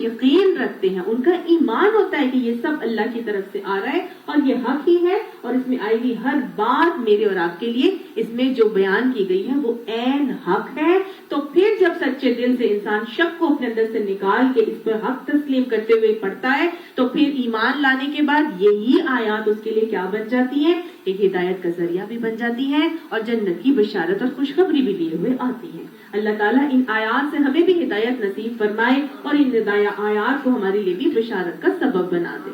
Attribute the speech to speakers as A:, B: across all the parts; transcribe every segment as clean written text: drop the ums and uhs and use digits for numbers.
A: یقین رکھتے ہیں، ان کا ایمان ہوتا ہے کہ یہ سب اللہ کی طرف سے آ رہا ہے اور یہ حق ہی ہے، اور اس میں آئی ہوئی ہر بات میرے اور آپ کے لیے اس میں جو بیان کی گئی ہے وہ عین حق ہے. تو پھر جب سچے دل سے انسان شک کو اپنے اندر سے نکال کے اس پر حق تسلیم کرتے ہوئے پڑھتا ہے تو پھر ایمان لانے کے بعد یہی آیات اس کے لیے کیا بن جاتی ہیں؟ ایک ہدایت کا ذریعہ بھی بن جاتی ہے اور جنت کی بشارت اور خوشخبری بھی لیے ہوئے آتی ہے. اللہ تعالیٰ ان آیات سے ہمیں بھی ہدایت نصیب فرمائے اور ان آیات کو ہمارے لیے بھی بشارت کا سبب بنا دے.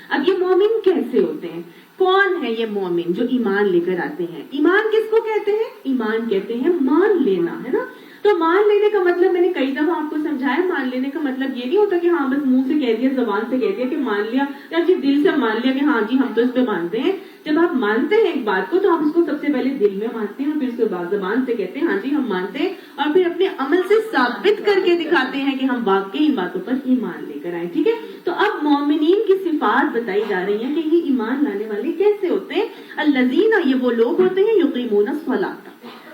A: اب یہ مومن کیسے ہوتے ہیں؟ کون ہے یہ مومن جو ایمان لے کر آتے ہیں؟ ایمان کس کو کہتے ہیں؟ ایمان کہتے ہیں مان لینا، ہے نا. تو مان لینے کا مطلب میں نے کئی دفعہ آپ کو سمجھایا، مان لینے کا مطلب یہ نہیں ہوتا کہ ہاں بس منہ سے کہہ دیا، زبان سے کہہ دیا کہ مان لیا، یا جی دل سے مان لیا کہ ہاں جی ہم تو اس پہ مانتے ہیں. جب آپ مانتے ہیں ایک بات کو تو آپ اس کو سب سے پہلے دل میں مانتے ہیں اور پھر اس کے بعد زبان سے کہتے ہیں ہاں جی ہم مانتے ہیں، اور پھر اپنے عمل سے ثابت کر کے دکھاتے ہیں کہ ہم واقعی ان باتوں پر ایمان لے کر آئے. ٹھیک ہے، تو اب مومنین کی صفات بتائی جا رہی ہیں کہ یہ ایمان لانے والے کیسے ہوتے ہیں. الذین، یہ وہ لوگ ہوتے ہیں یقیمون الصلاۃ،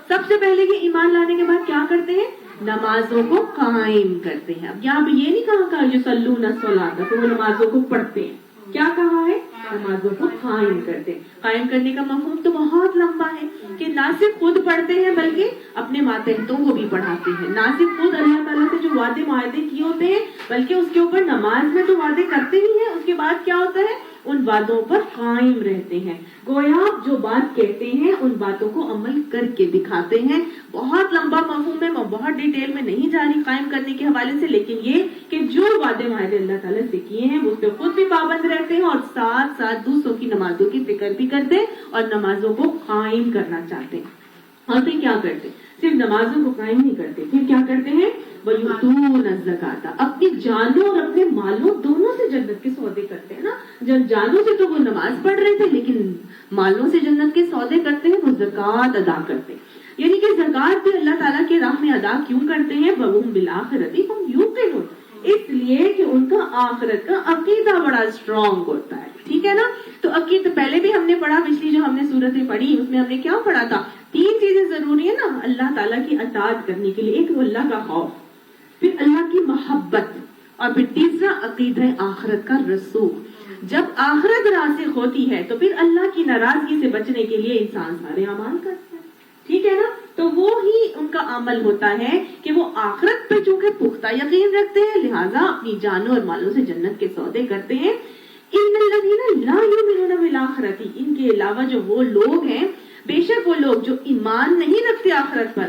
A: سب سے پہلے یہ ایمان لانے کے بعد کیا کرتے ہیں؟ نمازوں کو قائم کرتے ہیں. اب یہاں پہ یہ نہیں کہا کہ یصلون الصلاۃ، تو وہ نمازوں کو پڑھتے ہیں. کیا کہا ہے؟ نمازوں کو قائم کرتے ہیں. قائم کرنے کا مفہوم تو بہت لمبا ہے کہ نہ صرف خود پڑھتے ہیں بلکہ اپنے ماتحتوں کو بھی پڑھاتے ہیں. نہ صرف خود اللہ تعالیٰ سے جو وعدے معاہدے کیے ہوتے ہیں بلکہ اس کے اوپر نماز میں تو وعدے کرتے ہی ہیں، اس کے بعد کیا ہوتا ہے؟ ان وعدوں پر قائم رہتے ہیں. گویا جو بات کہتے ہیں ان باتوں کو عمل کر کے دکھاتے ہیں. بہت لمبا مفہوم ہے، میں بہت ڈیٹیل میں نہیں جا رہی قائم کرنے کے حوالے سے، لیکن یہ کہ جو وعدے معاہدے اللہ تعالیٰ سے کیے ہیں وہ اس پہ خود بھی پابند رہتے ہیں اور ساتھ ساتھ دوسروں کی نمازوں کی فکر بھی کرتے ہیں اور نمازوں کو قائم کرنا چاہتے ہیں. اور پھر کیا کرتے ہیں؟ صرف نمازوں کو قائم نہیں کرتے، پھر کیا کرتے ہیں؟ وَيُؤْتُونَ الزَّكَاةَ، اپنی جانوں اور اپنے مالوں دونوں سے جنت کے سودے کرتے ہیں نا. جب جانوں سے تو وہ نماز پڑھ رہے تھے لیکن مالوں سے جنت کے سودے کرتے ہیں، وہ زکوٰۃ ادا کرتے ہیں. یعنی کہ زکوٰۃ بھی اللہ تعالیٰ کے راہ میں ادا کیوں کرتے ہیں؟ وَهُمْ بِالْآخِرَةِ هُمْ يُوقِنُونَ، اس لیے کہ ان کا آخرت کا عقیدہ بڑا اسٹرانگ ہوتا ہے. ٹھیک ہے نا. تو عقیدہ پہلے بھی ہم نے پڑھا، پچھلی جو ہم نے سورتیں پڑھی اس میں ہم نے کیا پڑھا تھا؟ 3 چیزیں ضروری ہے نا اللہ تعالیٰ کی اطاعت کرنے کے لیے. ایک تو اللہ کا خوف، پھر اللہ کی محبت، اور پھر تیسرا عقیدہ آخرت کا رسوخ. جب آخرت راسخ ہوتی ہے تو پھر اللہ کی ناراضگی سے بچنے کے لیے انسان سارے اعمال کرتا ہے. ٹھیک ہے نا. تو وہ ہی ان کا عمل ہوتا ہے کہ وہ آخرت پہ چونکہ پختہ یقین رکھتے ہیں لہٰذا اپنی جانوں اور مالوں سے جنت کے سودے کرتے ہیں. ان الذین لا یؤمنون بالآخرۃ، ان کے علاوہ جو وہ لوگ ہیں، بے شک وہ لوگ جو ایمان نہیں رکھتے آخرت پر،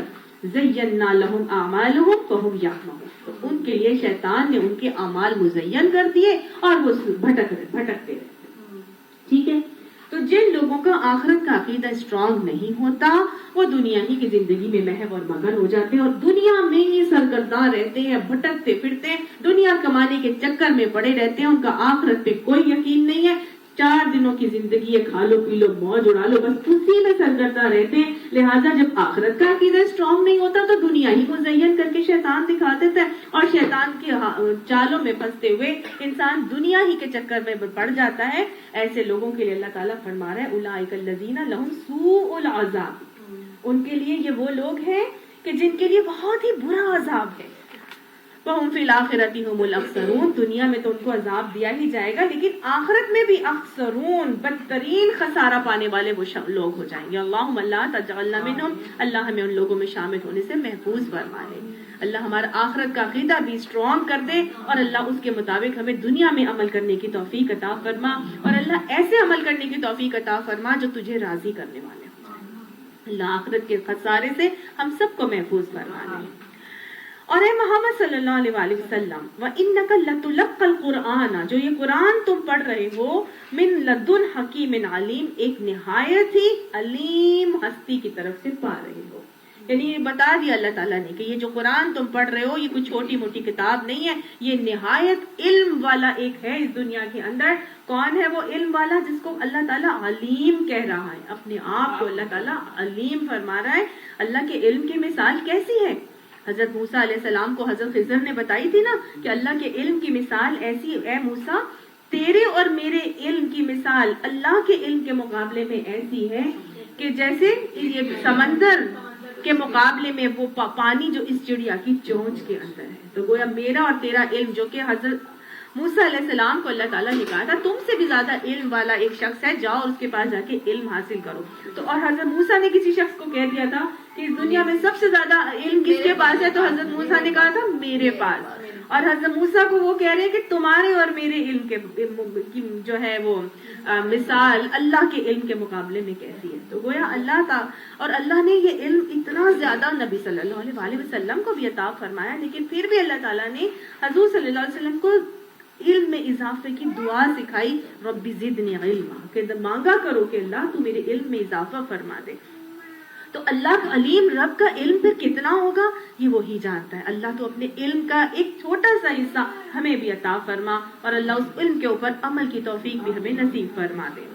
A: زینا لہم اعمالہم فہم یعمہون، تو ان کے لیے شیطان نے ان کے اعمال مزین کر دیے اور وہ بھٹکتے رہتے. ٹھیک ہے. تو جن لوگوں کا آخرت کا عقیدہ اسٹرانگ نہیں ہوتا وہ دنیا ہی کی زندگی میں محو اور مگن ہو جاتے ہیں اور دنیا میں ہی سرگرداں رہتے ہیں، بھٹکتے پھرتے ہیں، دنیا کمانے کے چکر میں پڑے رہتے ہیں. ان کا آخرت پہ کوئی یقین نہیں ہے. 4 دنوں کی زندگی ہے، کھا لو پی لو موج اڑا لو، بس اسی میں سرگرداں رہتے ہیں. لہٰذا جب آخرت کا عقیدہ اسٹرانگ نہیں ہوتا تو دنیا ہی کو مزین کر کے شیطان دکھا دیتا ہے اور شیطان کی چالوں میں پھنستے ہوئے انسان دنیا ہی کے چکر میں پڑ جاتا ہے. ایسے لوگوں کے لیے اللہ تعالیٰ فرما رہا ہے اولئک الذین لہم سوء العذاب، ان کے لیے یہ وہ لوگ ہیں کہ جن کے لیے بہت ہی برا عذاب ہے. وَهُمْ فِي الْآخِرَةِ هُمُ الْأَخْسَرُونَ، دنیا میں تو ان کو عذاب دیا ہی جائے گا لیکن آخرت میں بھی اخسرون، بدترین خسارہ پانے والے وہ لوگ ہو جائیں گے. اللہم اللہ تجعلنا منہم، اللہ ہمیں ان لوگوں میں شامل ہونے سے محفوظ فرما لے. اللہ ہمارا آخرت کا عقیدہ بھی اسٹرانگ کر دے اور اللہ اس کے مطابق ہمیں دنیا میں عمل کرنے کی توفیق عطا فرما اور اللہ ایسے عمل کرنے کی توفیق عطا فرما جو تجھے راضی کرنے والے ہوں. اللہ آخرت کے خسارے سے ہم سب کو محفوظ فرما لے. اور اے محمد صلی اللہ علیہ وآلہ وسلم وَإِنَّكَ لَتُلَقَّ الْقُرْآنَ، جو یہ قرآن تم پڑھ رہے ہو، من لدن حکیم علیم، ایک نہایت ہی علیم ہستی کی طرف سے پا رہے ہو. یعنی یہ بتا دیا اللہ تعالیٰ نے کہ یہ جو قرآن تم پڑھ رہے ہو یہ کوئی چھوٹی موٹی کتاب نہیں ہے، یہ نہایت علم والا ایک ہے اس دنیا کے اندر. کون ہے وہ علم والا؟ جس کو اللہ تعالیٰ علیم کہہ رہا ہے، اپنے آپ کو اللہ تعالیٰ علیم فرما رہا ہے. اللہ کے علم کی مثال کیسی ہے؟ حضرت موسیٰ علیہ السلام کو حضرت خضر نے بتائی تھی نا کہ اللہ کے علم کی مثال ایسی، اے موسیٰ تیرے اور میرے علم کی مثال اللہ کے علم کے مقابلے میں ایسی ہے کہ جیسے یہ سمندر کے مقابلے میں وہ پانی جو اس چڑیا کی چونچ کے اندر ہے. تو گویا میرا اور تیرا علم جو کہ حضرت موسیٰ علیہ السلام کو اللہ تعالیٰ نے کہا تھا تم سے بھی زیادہ علم والا ایک شخص ہے، جاؤ اس کے پاس جا کے علم حاصل کرو. تو اور حضرت موسیٰ نے کسی شخص کو کہہ دیا تھا کہ اس دنیا میں سب سے زیادہ علم کس کے پاس ہے، تو حضرت موسیٰ نے کہا تھا میرے پاس. اور حضرت موسیٰ کو وہ کہہ رہے ہیں کہ تمہارے اور میرے علم کے جو ہے وہ مثال اللہ کے علم کے مقابلے میں کیسی ہے. تو گویا اللہ کا اور اللہ نے یہ علم اتنا زیادہ نبی صلی اللہ علیہ وسلم کو بھی عطا فرمایا، لیکن پھر بھی اللہ تعالیٰ نے حضور صلی اللہ علیہ وسلم کو علم میں اضافے کی دعا سکھائی، ربی زدنی علما، کہ مانگا کرو کہ اللہ تو میرے علم میں اضافہ فرما دے. تو اللہ علیم رب کا علم پھر کتنا ہوگا یہ وہی جانتا ہے. اللہ تو اپنے علم کا ایک چھوٹا سا حصہ ہمیں بھی عطا فرما، اور اللہ اس علم کے اوپر عمل کی توفیق بھی ہمیں نصیب فرما دے.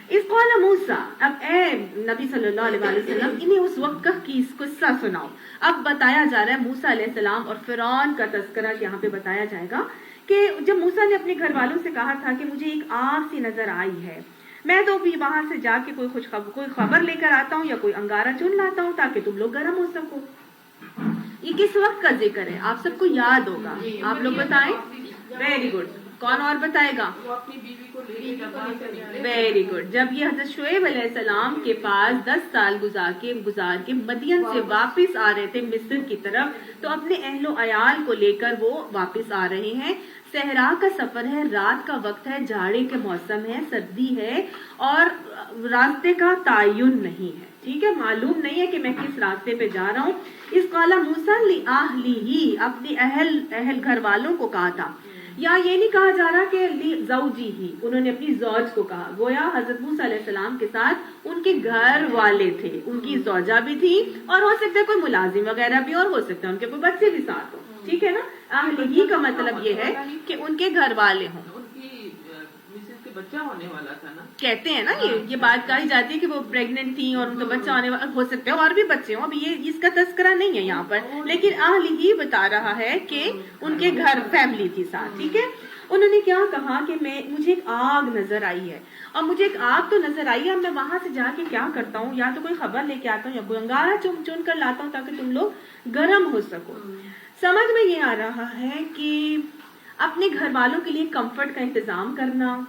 A: اس قول موسیٰ، اب اے نبی صلی اللہ علیہ وسلم انہیں اس وقت کا قصہ سناؤ. اب بتایا جا رہا ہے موسیٰ علیہ السلام اور فرعون کا تذکرہ یہاں پہ بتایا جائے گا کہ جب موسیٰ نے اپنے گھر والوں سے کہا تھا کہ مجھے ایک آگ سی نظر آئی ہے، میں تو بھی وہاں سے جا کے کوئی خبر لے کر آتا ہوں یا کوئی انگارہ چن لاتا ہوں تاکہ تم لوگ گرم ہو سکو. یہ کس وقت کا ذکر ہے؟ آپ سب کو یاد ہوگا، آپ لوگ بتائیں. Very good. کون اور بتائے گا؟ Very good. جب یہ حضرت شعیب علیہ السلام کے پاس 10 سال گزار کے مدین سے واپس آ رہے تھے مصر کی طرف، تو اپنے اہل و عیال کو لے کر وہ واپس آ رہے ہیں. صحرا کا سفر ہے، رات کا وقت ہے، جاڑے کے موسم ہے، سردی ہے، اور راستے کا تعین نہیں ہے. ٹھیک ہے، معلوم نہیں ہے کہ میں کس راستے پہ جا رہا ہوں. اس قال موسیٰ لأہلہ، اپنے اہل گھر والوں کو کہا تھا، یا یہ نہیں کہا جا رہا کہ زوجی ہی، انہوں نے اپنی زوج کو کہا. گویا حضرت موسیٰ علیہ السلام کے ساتھ ان کے گھر والے تھے، ان کی زوجہ بھی تھی، اور ہو سکتا ہے کوئی ملازم وغیرہ بھی، اور ہو سکتا ہے ان کے کوئی بچے بھی ساتھ ہوں. ٹھیک ہے نا، اہلہ کا مطلب یہ ہے کہ ان کے گھر والے ہوں.
B: بچہ ہونے والا تھا نا،
A: کہتے ہیں نا، یہ بات کہی جاتی ہے کہ وہ پریگننٹ تھی اور ان کا بچہ ہونے والا، ہو سکتا ہے اور بھی بچے ہوں. اب یہ اس کا تذکرہ نہیں ہے یہاں پر، لیکن اہلہ بتا رہا ہے کہ ان کے گھر فیملی تھی ساتھ. ٹھیک ہے، انہوں نے کیا کہا کہ مجھے ایک آگ نظر آئی ہے، اور مجھے ایک آگ تو نظر آئی ہے، میں وہاں سے جا کے کیا کرتا ہوں، یا تو کوئی خبر لے کے آتا ہوں یا کوئی انگارہ چن کر لاتا ہوں تاکہ تم لوگ گرم ہو سکو. سمجھ میں یہ آ رہا ہے کہ اپنے گھر والوں کے لیے کمفرٹ کا انتظام کرنا،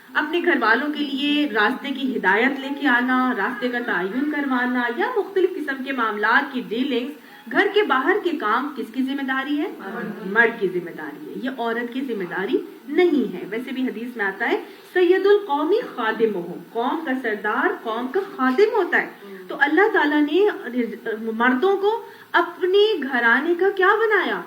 A: اپنے گھر والوں کے لیے راستے کی ہدایت لے کے آنا، راستے کا تعین کروانا، یا مختلف قسم کے معاملات کی ڈیلنگز. گھر کے باہر کے کام کس کی ذمہ داری ہے؟ مرد کی ذمہ داری ہے، یہ عورت کی ذمہ داری نہیں ہے. ویسے بھی حدیث میں آتا ہے سید القوم خادمہم، قوم کا سردار قوم کا خادم ہوتا ہے. تو اللہ تعالیٰ نے مردوں کو اپنے گھرانے کا کیا بنایا؟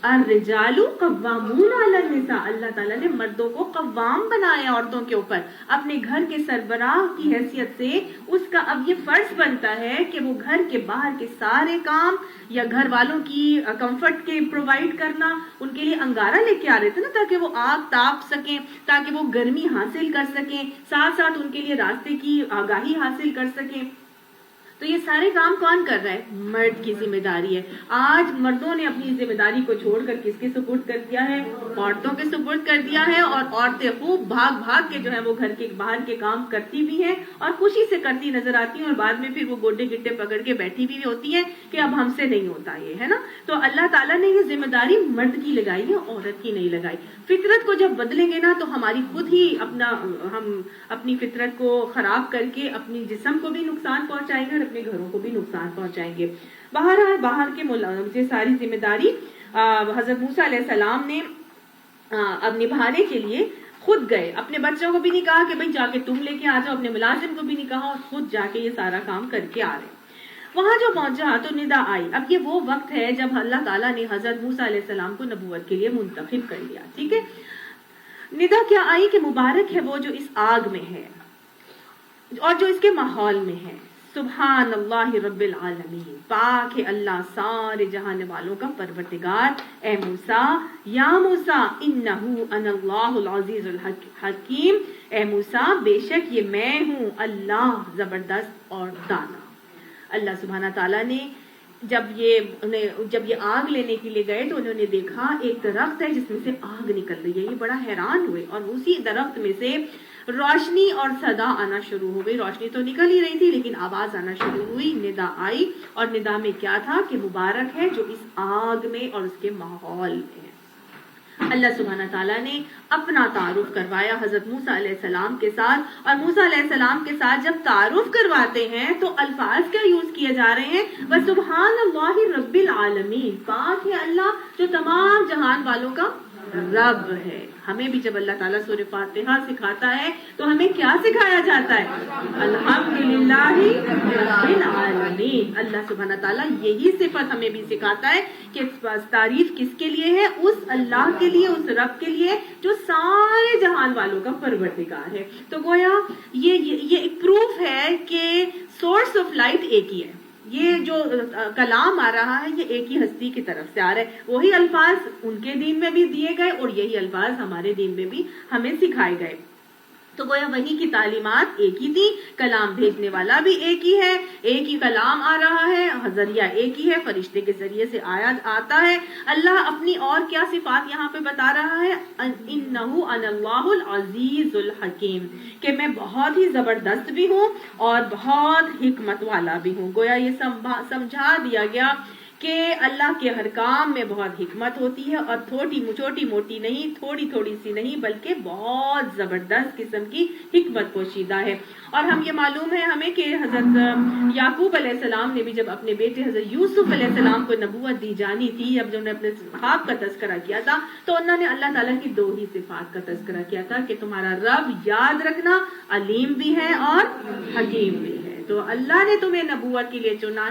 A: الرجال قوامون علی النساء. اللہ تعالیٰ نے مردوں کو قوام بنایا عورتوں کے اوپر. اپنے گھر کے سربراہ کی حیثیت سے اس کا اب یہ فرض بنتا ہے کہ وہ گھر کے باہر کے سارے کام یا گھر والوں کی کمفرٹ کے پرووائڈ کرنا، ان کے لیے انگارہ لے کے آ رہے تھے نا تاکہ وہ آگ تاپ سکیں، تاکہ وہ گرمی حاصل کر سکیں، ساتھ ساتھ ان کے لیے راستے کی آگاہی حاصل کر سکیں. تو یہ سارے کام کون کر رہا ہے؟ مرد کی ذمہ داری ہے. آج مردوں نے اپنی ذمہ داری کو چھوڑ کر کس کے سپرد کر دیا ہے؟ عورتوں کے سپرد کر دیا ہے. اور عورتیں خوب بھاگ کے جو ہے وہ گھر کے باہر کے کام کرتی بھی ہیں اور خوشی سے کرتی نظر آتی ہیں، اور بعد میں پھر وہ گوڈے گٹے پکڑ کے بیٹھی بھی ہوتی ہیں کہ اب ہم سے نہیں ہوتا یہ، ہے نا. تو اللہ تعالیٰ نے یہ ذمہ داری مرد کی لگائی ہے، عورت کی نہیں لگائی. فطرت کو جب بدلیں گے نا تو ہماری خود ہی ہم اپنی فطرت کو خراب کر کے اپنی جسم کو بھی نقصان پہنچائیں گے اور اپنے گھروں کو بھی نقصان پہنچائیں گے. باہر کے ساری ذمہ داری حضرت موسیٰ علیہ السلام نے اب نبھانے کے لیے خود گئے. اپنے بچوں کو بھی نہیں کہا کہ بھئی جا کے تم لے کے آ جاؤ، اپنے ملازم کو بھی نہیں کہا، اور خود جا کے یہ سارا کام کر کے آ رہے. وہاں جو پہنچا تو ندا آئی. اب یہ وہ وقت ہے جب اللہ تعالیٰ نے حضرت موسیٰ علیہ السلام کو نبوت کے لیے منتخب کر لیا. ٹھیک ہے، ندا کیا آئی کہ مبارک ہے وہ جو اس آگ میں ہے اور جو اس کے ماحول میں ہے. سبحان اللہ رب العالمین، پاک ہے اللہ سارے جہان والوں کا پروردگار. اے موسیٰ، یا موسیٰ انہو انا اللہ العزیز الحکیم، اے موسیٰ بے شک یہ میں ہوں اللہ زبردست اور دانا. اللہ سبحانہ تعالیٰ نے جب یہ آگ لینے کے لیے گئے تو انہوں نے دیکھا ایک درخت ہے جس میں سے آگ نکل رہی ہے. یہ بڑا حیران ہوئے اور اسی درخت میں سے روشنی اور صدا آنا شروع ہو گئی. روشنی تو نکل ہی رہی تھی لیکن آواز آنا شروع ہوئی. ندا آئی اور ندا میں کیا تھا کہ مبارک ہے جو اس آگ میں اور اس کے ماحول میں ہے. اللہ سبحانہ تعالیٰ نے اپنا تعارف کروایا حضرت موسیٰ علیہ السلام کے ساتھ, اور موسیٰ علیہ السلام کے ساتھ جب تعارف کرواتے ہیں تو الفاظ کیا یوز کیے جا رہے ہیں؟ وَسُبْحَانَ اللَّهِ رَبِّ الْعَالَمِينَ, پاک ہے اللہ جو تمام جہان والوں کا رب ہے. ہمیں بھی جب اللہ تعالیٰ سورہ فاتحہ سکھاتا ہے تو ہمیں کیا سکھایا جاتا ہے؟ الحمدللہ رب العالمین. اللہ سبحانہ تعالیٰ یہی صفت ہمیں بھی سکھاتا ہے کہ تعریف کس کے لیے ہے؟ اس اللہ کے لیے, اس رب کے لیے جو سارے جہان والوں کا پروردگار ہے. تو گویا یہ ایک پروف ہے کہ سورس آف لائٹ ایک ہی ہے. یہ جو کلام آ رہا ہے یہ ایک ہی ہستی کی طرف سے آ رہا ہے. وہی الفاظ ان کے دین میں بھی دیے گئے اور یہی الفاظ ہمارے دین میں بھی ہمیں سکھائے گئے. تو گویا وہی کی تعلیمات ایک ہی تھی, کلام بھیجنے والا بھی ایک ہی ہے, ایک ہی کلام آ رہا ہے, ذریعہ ایک ہی ہے, فرشتے کے ذریعے سے آتا ہے. اللہ اپنی اور کیا صفات یہاں پہ بتا رہا ہے؟ انہو انا اللہ العزیز الحکیم, کہ میں بہت ہی زبردست بھی ہوں اور بہت حکمت والا بھی ہوں. گویا یہ سمجھا دیا گیا کہ اللہ کے ہر کام میں بہت حکمت ہوتی ہے اور چھوٹی موٹی نہیں, تھوڑی سی نہیں, بلکہ بہت زبردست قسم کی حکمت پوشیدہ ہے. اور ہم یہ معلوم ہے ہمیں کہ حضرت یعقوب علیہ السلام نے بھی جب اپنے بیٹے حضرت یوسف علیہ السلام کو نبوت دی جانی تھی, جب انہوں نے اپنے خواب کا تذکرہ کیا تھا تو انہوں نے اللہ تعالیٰ کی دو ہی صفات کا تذکرہ کیا تھا کہ تمہارا رب یاد رکھنا علیم بھی ہے اور حکیم بھی ہے. تو اللہ نے تمہیں نبوت کے لیے چننا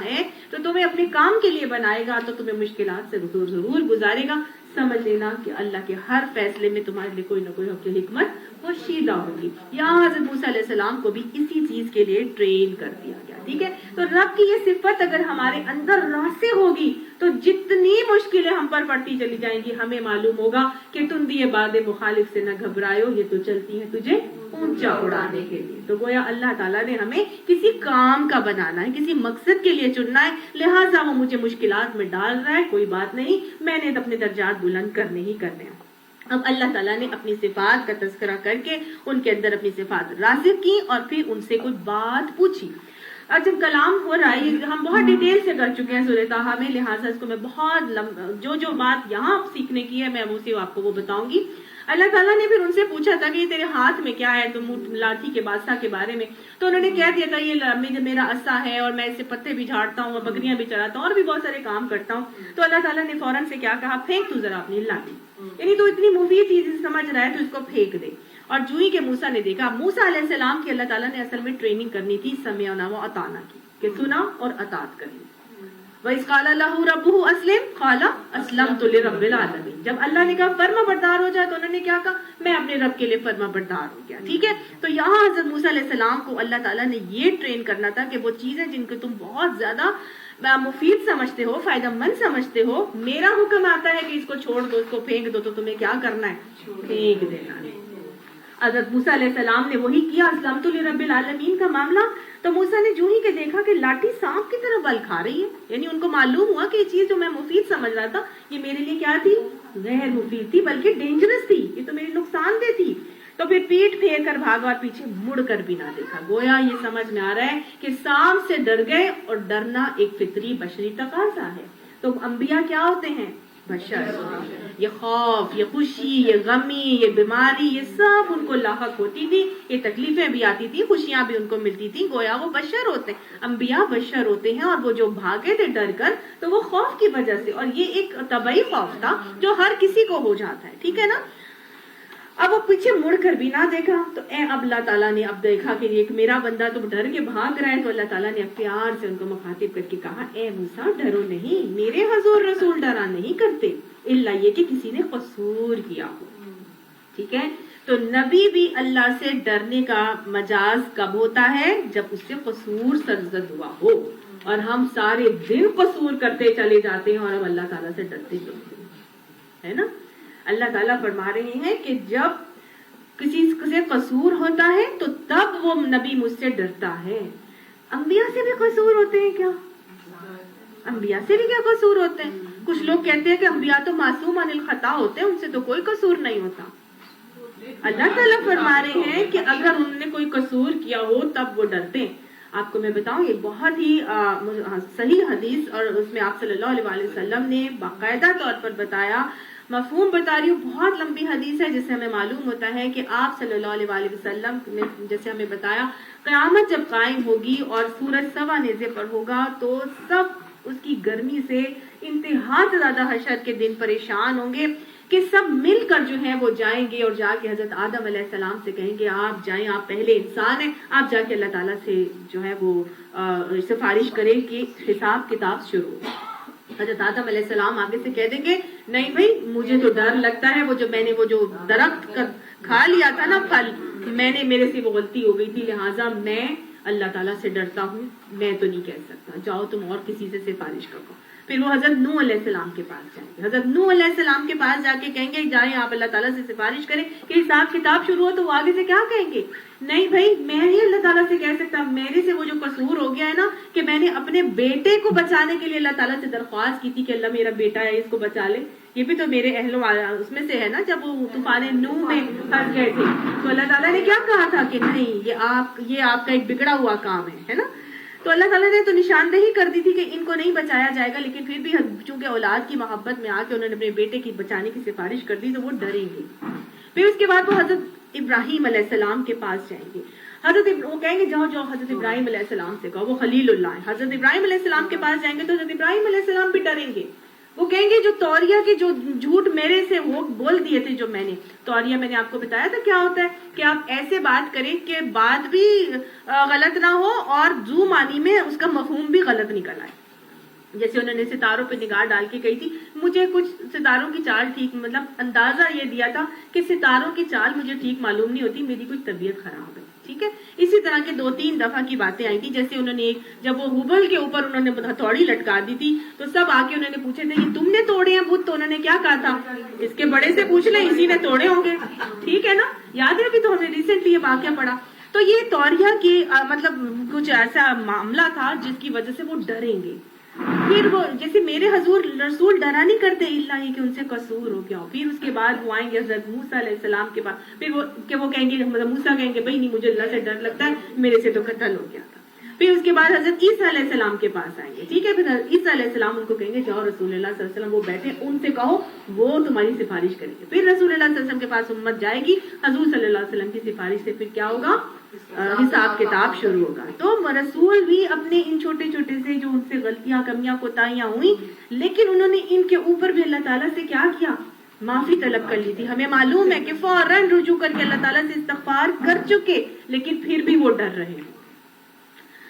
A: ہے تو تمہیں اپنے کام کے لیے بنائے گا, تو تمہیں مشکلات سے ضرور گزارے گا. سمجھ لینا کہ اللہ کے ہر فیصلے میں تمہارے لیے کوئی نہ کوئی حکمت پوشیدہ ہوگی. یہاں حضرت موسیٰ علیہ السلام کو بھی اسی چیز کے لیے ٹرین کر دیا گیا. ٹھیک ہے, تو رب کی یہ صفت اگر ہمارے اندر راسخ ہوگی تو جتنی مشکلیں ہم پر پڑتی چلی جائیں گی ہمیں معلوم ہوگا کہ تندی باد مخالف سے نہ گھبرائیو, یہ تو چلتی ہے تجھے اونچا اڑانے کے لیے. تو گویا اللہ تعالیٰ نے ہمیں کسی کام کا بنانا ہے, کسی مقصد کے لیے چننا ہے, لہٰذا وہ مجھے مشکلات میں ڈال رہا ہے, کوئی بات نہیں, میں نے اپنے درجات بلند کرنے ہی کرنے ہیں. اب اللہ تعالیٰ نے اپنی صفات کا تذکرہ کر کے ان کے اندر اپنی صفات راسخ کی اور پھر ان سے کوئی بات پوچھی. جب کلام ہو رہا ہے, ہم بہت ڈیٹیل سے کر چکے ہیں سورہ طٰہٰ میں, لہٰذا اس کو میں بہت جو بات یہاں سیکھنے کی ہے میں اسی آپ کو وہ بتاؤں گی. اللہ تعالیٰ نے پھر ان سے پوچھا تھا کہ یہ تیرے ہاتھ میں کیا ہے, تو لاٹھی کے بادشاہ کے بارے میں, تو انہوں نے کہہ دیا تھا یہ میرا عصا ہے اور میں اس سے پتے بھی جھاڑتا ہوں اور بکریاں بھی چراتا ہوں اور بھی بہت سارے کام کرتا ہوں. تو اللہ تعالیٰ نے فوراً سے کیا کہا, پھینک تو ذرا اپنی لاٹھی, یعنی تو اتنی مفید چیز سمجھ رہا ہے تو اس کو پھینک دے. اور جو ہی کہ موسیٰ نے دیکھا, موسیٰ علیہ السلام کی اللہ تعالیٰ نے اصل میں ٹریننگ کرنی تھی سمعنا و اطعنا کی, کہ سنا اور اطاعت کرنی. وَإِذْ قَالَ لَهُ رَبُّهُ أَسْلِمْ قَالَ أَسْلَمْتُ لِرَبِّ الْعَالَمِينَ. جب اللہ نے کہا فرما بردار ہو جائے تو انہوں نے کیا کہا, میں اپنے رب کے لیے فرما بردار ہو گیا. ٹھیک ہے, تو یہاں حضرت موسیٰ علیہ السلام کو اللہ تعالیٰ نے یہ ٹرین کرنا تھا کہ وہ چیزیں جن کو تم بہت زیادہ مفید سمجھتے ہو, فائدہ مند سمجھتے ہو, میرا حکم آتا ہے کہ اس کو چھوڑ دو, اس کو پھینک دو, تو تمہیں کیا کرنا ہے, پھینک دینا ہے. حضرت موسیٰ علیہ السلام نے وہی کیا, اسلمت لرب العالمین کا معاملہ. تو موسیٰ نے جو ہی کہ دیکھا کہ لاٹھی سانپ کی طرح بل کھا رہی ہے, یعنی ان کو معلوم ہوا کہ یہ چیز جو میں مفید سمجھ رہا تھا یہ میرے لیے کیا تھی, غیر مفید تھی, بلکہ ڈینجرس تھی, یہ تو میری نقصان دہ تھی. تو پھر پیٹ پھیر کر بھاگا اور پیچھے مڑ کر بھی نہ دیکھا. گویا یہ سمجھ میں آ رہا ہے کہ سانپ سے ڈر گئے, اور ڈرنا ایک فطری بشری تقاضا ہے. تو انبیاء کیا ہوتے ہیں, بشر. یہ خوف, یہ خوشی, یہ غمی, یہ بیماری, یہ سب ان کو لاحق ہوتی تھی, یہ تکلیفیں بھی آتی تھی, خوشیاں بھی ان کو ملتی تھی. گویا وہ بشر ہوتے ہیں, انبیاء بشر ہوتے ہیں, اور وہ جو بھاگے تھے ڈر کر تو وہ خوف کی وجہ سے, اور یہ ایک طبعی خوف تھا جو ہر کسی کو ہو جاتا ہے. ٹھیک ہے نا. اب وہ پیچھے مڑ کر بھی نہ دیکھا, تو اب اللہ تعالیٰ نے اب دیکھا کہ ایک میرا بندہ تو ڈر کے بھاگ رہا ہے, تو اللہ تعالیٰ نے پیار سے ان کو مخاطب کر کے کہا, اے موسیٰ ڈرو نہیں, میرے حضور رسول ڈرا نہیں کرتے, الا یہ کہ کسی نے قصور کیا ہو. ٹھیک ہے, تو نبی بھی اللہ سے ڈرنے کا مجاز کب ہوتا ہے, جب اس سے قصور سرزد ہوا ہو. اور ہم سارے دن قصور کرتے چلے جاتے ہیں اور اب اللہ تعالیٰ سے ڈرتے نہیں, ہے نا. اللہ تعالیٰ فرما رہے ہیں کہ جب کسی سے قصور ہوتا ہے تو تب وہ نبی مجھ سے ڈرتا ہے. انبیاء سے بھی قصور ہوتے ہیں کیا, انبیاء سے بھی کیا قصور ہوتے ہیں؟ کچھ لوگ کہتے ہیں کہ انبیاء تو معصوم عن الخطا ہوتے ہیں، ان سے تو کوئی قصور نہیں ہوتا۔ اللہ تعالیٰ فرما رہے ہیں کہ اگر انہوں نے کوئی قصور کیا ہو تب وہ ڈرتے ہیں۔ آپ کو میں بتاؤں، یہ بہت ہی صحیح حدیث، اور اس میں آپ صلی اللہ علیہ وسلم نے باقاعدہ طور پر بتایا، مفہوم بتا رہی ہوں، بہت لمبی حدیث ہے جس سے ہمیں معلوم ہوتا ہے کہ آپ صلی اللہ علیہ وسلم نے جیسے ہمیں بتایا، قیامت جب قائم ہوگی اور سورج سوا نیزے پر ہوگا تو سب اس کی گرمی سے انتہا سے زیادہ حشر کے دن پریشان ہوں گے کہ سب مل کر جو ہے وہ جائیں گے اور جا کے حضرت آدم علیہ السلام سے کہیں گے آپ جائیں، آپ پہلے انسان ہیں، آپ جا کے اللہ تعالیٰ سے جو ہے وہ سفارش کریں کہ حساب کتاب شروع ہو۔ حضرت آدم علیہ السلام آگے سے کہہ دیں گے نہیں بھائی مجھے تو ڈر لگتا ہے، میں نے وہ جو درخت کھا لیا تھا نا پھل، میرے سے وہ غلطی ہو گئی تھی، لہٰذا میں اللہ تعالیٰ سے ڈرتا ہوں، میں تو نہیں کہہ سکتا، جاؤ تم اور کسی سے سفارش کرو۔ پھر وہ حضرت نوح علیہ السلام کے پاس جائیں گے، حضرت نوح علیہ السلام کے پاس جا کے کہیں گے جائیں آپ اللہ تعالیٰ سے سفارش کریں کہ حساب کتاب شروع ہو، تو وہ آگے سے کیا کہیں گے؟ نہیں بھائی میں نہیں اللہ تعالیٰ سے کہہ سکتا، میرے سے وہ جو قصور ہو گیا ہے نا کہ میں نے اپنے بیٹے کو بچانے کے لیے اللہ تعالیٰ سے درخواست کی تھی کہ اللہ میرا بیٹا ہے اس کو بچا لے، یہ بھی تو میرے اہل اس میں سے ہے نا، جب وہ طوفان نوح میں پھنس گئے تھے تو اللہ تعالیٰ نے کیا کہا تھا کہ نہیں یہ آپ کا ایک بگڑا ہوا کام ہے نا۔ تو اللہ تعالیٰ نے تو نشاندہی کر دی تھی کہ ان کو نہیں بچایا جائے گا، لیکن پھر بھی چونکہ اولاد کی محبت میں آ کے انہوں نے اپنے بیٹے کی بچانے کی سفارش کر دی تو وہ ڈریں گے۔ پھر اس کے بعد وہ حضرت ابراہیم علیہ السلام کے پاس جائیں گے، وہ کہیں گے جاؤ حضرت ابراہیم علیہ السلام سے کہو، وہ خلیل اللہ ہے، حضرت ابراہیم علیہ السلام کے پاس جائیں گے تو حضرت ابراہیم علیہ السلام بھی ڈریں گے، وہ کہیں گے جو توریہ کے جو جھوٹ میرے سے وہ بول دیے تھے، جو میں نے توریہ میں نے آپ کو بتایا تھا کیا ہوتا ہے کہ آپ ایسے بات کریں کہ بات بھی غلط نہ ہو اور ذو معنی میں اس کا مفہوم بھی غلط نکل آئے۔ جیسے انہوں نے ستاروں پہ نگاہ ڈال کے کہی تھی، مجھے کچھ ستاروں کی چال ٹھیک مطلب اندازہ یہ دیا تھا کہ ستاروں کی چال مجھے ٹھیک معلوم نہیں ہوتی، میری کچھ طبیعت خراب ہے، ٹھیک ہے۔ اسی طرح کے 2-3 دفعہ کی باتیں آئی تھی، جیسے انہوں نے جب وہ ہبل کے اوپر انہوں نے ہتھوڑی لٹکا دی تھی تو سب آ کے انہوں نے پوچھے تھے یہ تم نے توڑے ہیں بت، تو انہوں نے کیا کہا تھا اس کے بڑے سے پوچھ لیں اسی نے توڑے ہوں گے، ٹھیک ہے نا، یاد ہے ابھی تو ہمیں ریسنٹلی یہ واقعہ پڑا۔ تو یہ توریہ کی مطلب کچھ ایسا معاملہ تھا جس کی وجہ سے وہ ڈریں گے۔ پھر وہ جیسے میرے حضور رسول ڈرا نہیں کرتے اللہ ہی کہ ان سے قصور ہو گیا ہو۔ پھر اس کے بعد وہ آئیں گے حضرت موسیٰ علیہ السلام کے پاس، پھر وہ کہیں گے موسیٰ کہیں گے بھائی نہیں مجھے اللہ سے ڈر لگتا ہے، میرے سے تو قتل ہو گیا تھا۔ پھر اس کے بعد حضرت عیسیٰ علیہ السلام کے پاس آئیں گے، ٹھیک ہے، پھر عیسیٰ علیہ السلام ان کو کہیں گے جاؤ رسول اللہ صلی اللہ علیہ وسلم وہ بیٹھے ان سے کہو وہ تمہاری سفارش کریں گے۔ پھر رسول اللہ صلی اللہ علیہ وسلم کے پاس امت جائے گی، حضور صلی اللہ علیہ وسلم کی سفارش سے پھر کیا ہوگا؟ حساب کتاب شروع ہوگا۔ تو رسول بھی اپنے ان چھوٹے چھوٹے سے جو ان سے غلطیاں کمیاں کوتاہیاں ہوئی، لیکن انہوں نے ان کے اوپر بھی اللہ تعالیٰ سے کیا کیا؟ معافی طلب کر لی تھی۔ ہمیں معلوم ہے کہ فوراً رجوع کر کے اللہ تعالیٰ سے استغفار کر چکے، لیکن پھر بھی وہ ڈر رہے ہیں۔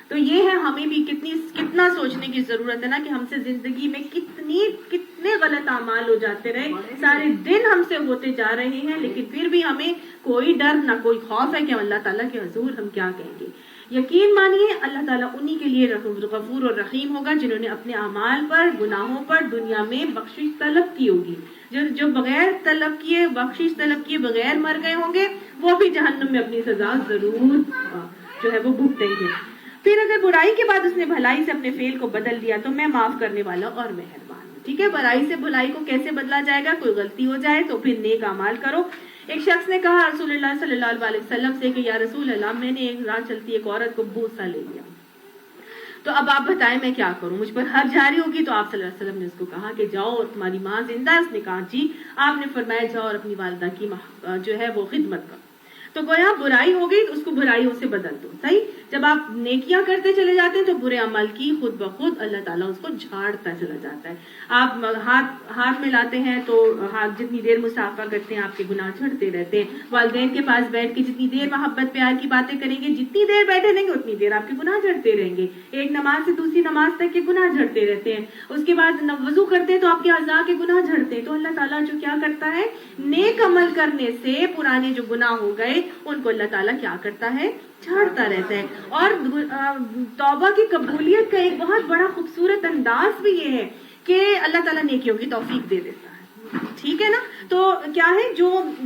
A: تو یہ ہے ہمیں بھی کتنا سوچنے کی ضرورت ہے نا کہ ہم سے زندگی میں کتنے غلط اعمال ہو جاتے رہے، سارے دن ہم سے ہوتے جا رہے ہیں، لیکن پھر بھی ہمیں کوئی ڈر نہ کوئی خوف ہے کہ اللہ تعالیٰ کے حضور ہم کیا کہیں گے۔ یقین مانیے اللہ تعالیٰ انہی کے لیے غفور اور رحیم ہوگا جنہوں نے اپنے اعمال پر گناہوں پر دنیا میں بخشش طلب کی ہوگی۔ جو بغیر طلب کیے بخشش طلب کیے بغیر مر گئے ہوں گے وہ بھی جہنم میں اپنی سزا ضرور جو ہے وہ بھگتیں گے۔ پھر اگر برائی کے بعد اس نے بھلائی سے اپنے فعل کو بدل دیا تو میں معاف کرنے والا اور مہربان ہوں، ٹھیک ہے۔ برائی سے بھلائی کو کیسے بدلا جائے گا؟ کوئی غلطی ہو جائے تو پھر نیک اعمال کرو۔ ایک شخص نے کہا رسول اللہ صلی اللہ علیہ وسلم سے کہ یا رسول اللہ میں نے ایک راہ چلتی ایک عورت کو بوسہ لے لیا، تو اب آپ بتائیں میں کیا کروں، مجھ پر حد جاری ہوگی؟ تو آپ صلی اللہ علیہ وسلم نے اس کو کہا کہ جاؤ تمہاری ماں زندہ ہے۔ اس نے کہا جی۔ آپ نے فرمایا جاؤ اور اپنی والدہ کی جو ہے وہ خدمت کرو۔ تو گویا برائی ہو گئی تو اس کو برائیوں سے بدل دو، صحیح۔ جب آپ نیکیاں کرتے چلے جاتے ہیں تو برے عمل کی خود بخود اللہ تعالیٰ اس کو جھاڑتا چلا جاتا ہے۔ آپ ہاتھ میں لاتے ہیں تو ہاتھ جتنی دیر مسافہ کرتے ہیں آپ کے گناہ جھڑتے رہتے ہیں۔ والدین کے پاس بیٹھ کے جتنی دیر محبت پیار کی باتیں کریں گے، جتنی دیر بیٹھے رہیں گے اتنی دیر آپ کے گناہ جھڑتے رہیں گے۔ ایک نماز سے دوسری نماز تک کے گناہ جھڑتے رہتے ہیں۔ اس کے بعد وضو کرتے ہیں تو آپ کے اعضاء کے گناہ جھڑتے ہیں۔ تو اللہ تعالیٰ جو کیا کرتا ہے، نیک عمل کرنے سے پرانے جو گناہ ہو گئے ان کو اللہ تعالیٰ کیا کرتا ہے، جھاڑتا رہتا ہے۔ اور توبہ کی قبولیت کا ایک بہت بڑا خوبصورت انداز بھی یہ ہے کہ اللہ تعالیٰ نیکیوں کی توفیق دے دیتا ہے، ٹھیک ہے نا۔ تو کیا ہے جو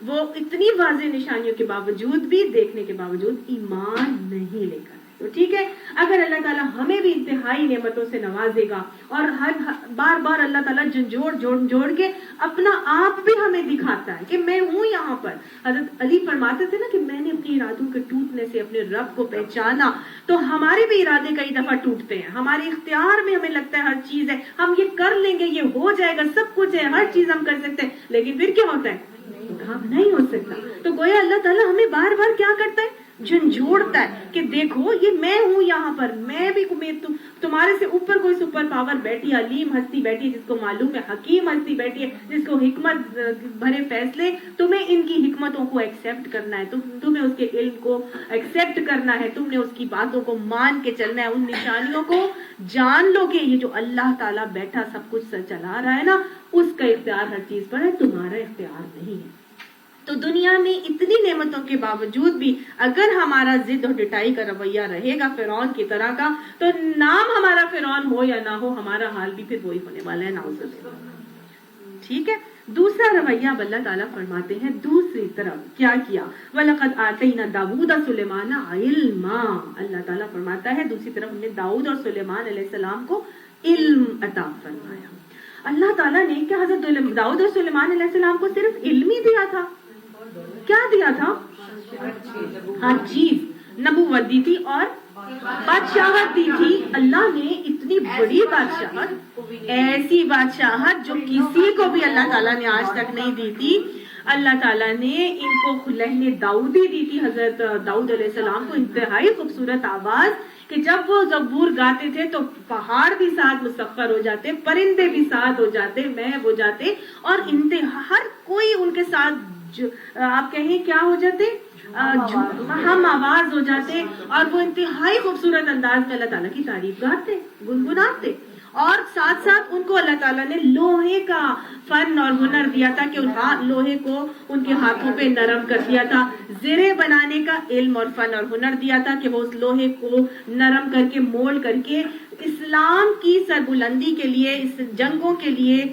A: وہ اتنی واضح نشانیوں کے باوجود بھی، دیکھنے کے باوجود ایمان نہیں لے کر، تو ٹھیک ہے، اگر اللہ تعالیٰ ہمیں بھی انتہائی نعمتوں سے نوازے گا اور بار بار اللہ تعالیٰ جوڑ کے اپنا آپ بھی ہمیں دکھاتا ہے کہ میں ہوں یہاں پر. حضرت علی فرماتے تھے نا کہ میں نے اپنے ارادوں کے ٹوٹنے سے اپنے رب کو پہچانا. تو ہمارے بھی ارادے کئی دفعہ ٹوٹتے ہیں، ہمارے اختیار میں ہمیں لگتا ہے ہر چیز ہے، ہم یہ کر لیں گے، یہ ہو جائے گا، سب کچھ ہے، ہر چیز ہم کر سکتے ہیں، لیکن پھر کیا ہوتا ہے؟ کام نہیں ہو سکتا. تو گویا اللہ تعالیٰ ہمیں بار بار کیا کرتا ہے؟ جھنجھوڑتا ہے کہ دیکھو یہ میں ہوں یہاں پر، میں بھی تمہارے سے اوپر کوئی سپر پاور بیٹھی ہے، علیم ہستی بیٹھی ہے جس کو معلوم ہے، حکیم ہستی بیٹھی ہے جس کو حکمت بھرے فیصلے. تمہیں ان کی حکمتوں کو ایکسپٹ کرنا ہے، تمہیں اس کے علم کو ایکسپٹ کرنا ہے، تم نے اس کی باتوں کو مان کے چلنا ہے. ان نشانیوں کو جان لو کہ یہ جو اللہ تعالیٰ بیٹھا سب کچھ چلا رہا ہے نا، اس کا اختیار ہر چیز پر ہے، تمہارا اختیار نہیں ہے. تو دنیا میں اتنی نعمتوں کے باوجود بھی اگر ہمارا ضد اور ڈٹائی کا رویہ رہے گا فرعون کی طرح کا، تو نام ہمارا فرعون ہو یا نہ ہو، ہمارا حال بھی پھر وہی ہونے والا ہے. نعوذ باللہ. ٹھیک ہے. دوسرا رویہ اب اللہ تعالیٰ فرماتے ہیں دوسری طرف کیا کیا، وَلَقَدْ آتَيْنَا دَاوُودَ سُلَيْمَانَ عِلْمًا. اللہ تعالیٰ فرماتا ہے دوسری طرف ہم نے داؤد اور سلیمان علیہ السلام کو علم عطا فرمایا. اللہ تعالیٰ نے کیا حضرت داؤد اور سلیمان علیہ السلام کو صرف علم ہی دیا تھا؟ کیا دیا تھا؟ ہر چیز، نبوت دی تھی اور بادشاہت دی تھی. اللہ نے اتنی بڑی بادشاہت، ایسی بادشاہت جو کسی کو بھی اللہ تعالیٰ نے آج تک نہیں دی تھی. اللہ تعالیٰ نے ان کو لہن داؤدی دی تھی. حضرت داؤد علیہ السلام کو انتہائی خوبصورت آواز کہ جب وہ زبور گاتے تھے تو پہاڑ بھی ساتھ مسخر ہو جاتے، پرندے بھی ساتھ ہو جاتے، محو ہو جاتے، اور ہر کوئی ان کے ساتھ آپ کہیں کیا ہو جاتے، ہم آواز ہو جاتے، اور وہ انتہائی خوبصورت انداز میں اللہ تعالیٰ کی تعریف گاتے، گنگناتے. اور ساتھ ساتھ ان کو اللہ تعالیٰ نے لوہے کا فن اور ہنر دیا تھا کہ لوہے کو ان کے ہاتھوں پہ نرم کر دیا تھا. زرے بنانے کا علم اور فن اور ہنر دیا تھا کہ وہ اس لوہے کو نرم کر کے مولڈ کر کے اسلام کی سربلندی کے لیے، اس جنگوں کے لیے،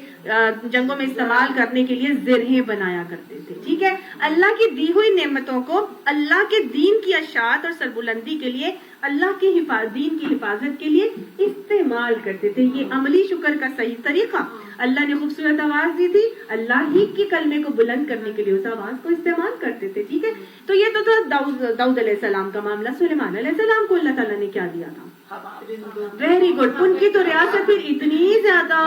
A: جنگوں میں استعمال کرنے کے لیے زرہیں بنایا کرتے تھے. ٹھیک ہے. اللہ کی دی ہوئی نعمتوں کو اللہ کے دین کی اشاعت اور سربلندی کے لیے، اللہ کی دین کی حفاظت کے لیے استعمال کرتے تھے. یہ عملی شکر کا صحیح طریقہ. اللہ نے خوبصورت آواز دی تھی، اللہ ہی کی کلمے کو بلند کرنے کے لیے اس آواز کو استعمال کرتے تھے. ٹھیک ہے. تو یہ تو تھا داؤد علیہ السلام کا معاملہ. سلیمان علیہ السلام کو اللہ تعالیٰ نے کیا دیا تھا؟ Very good. ان کی تو ریاست پھر اتنی زیادہ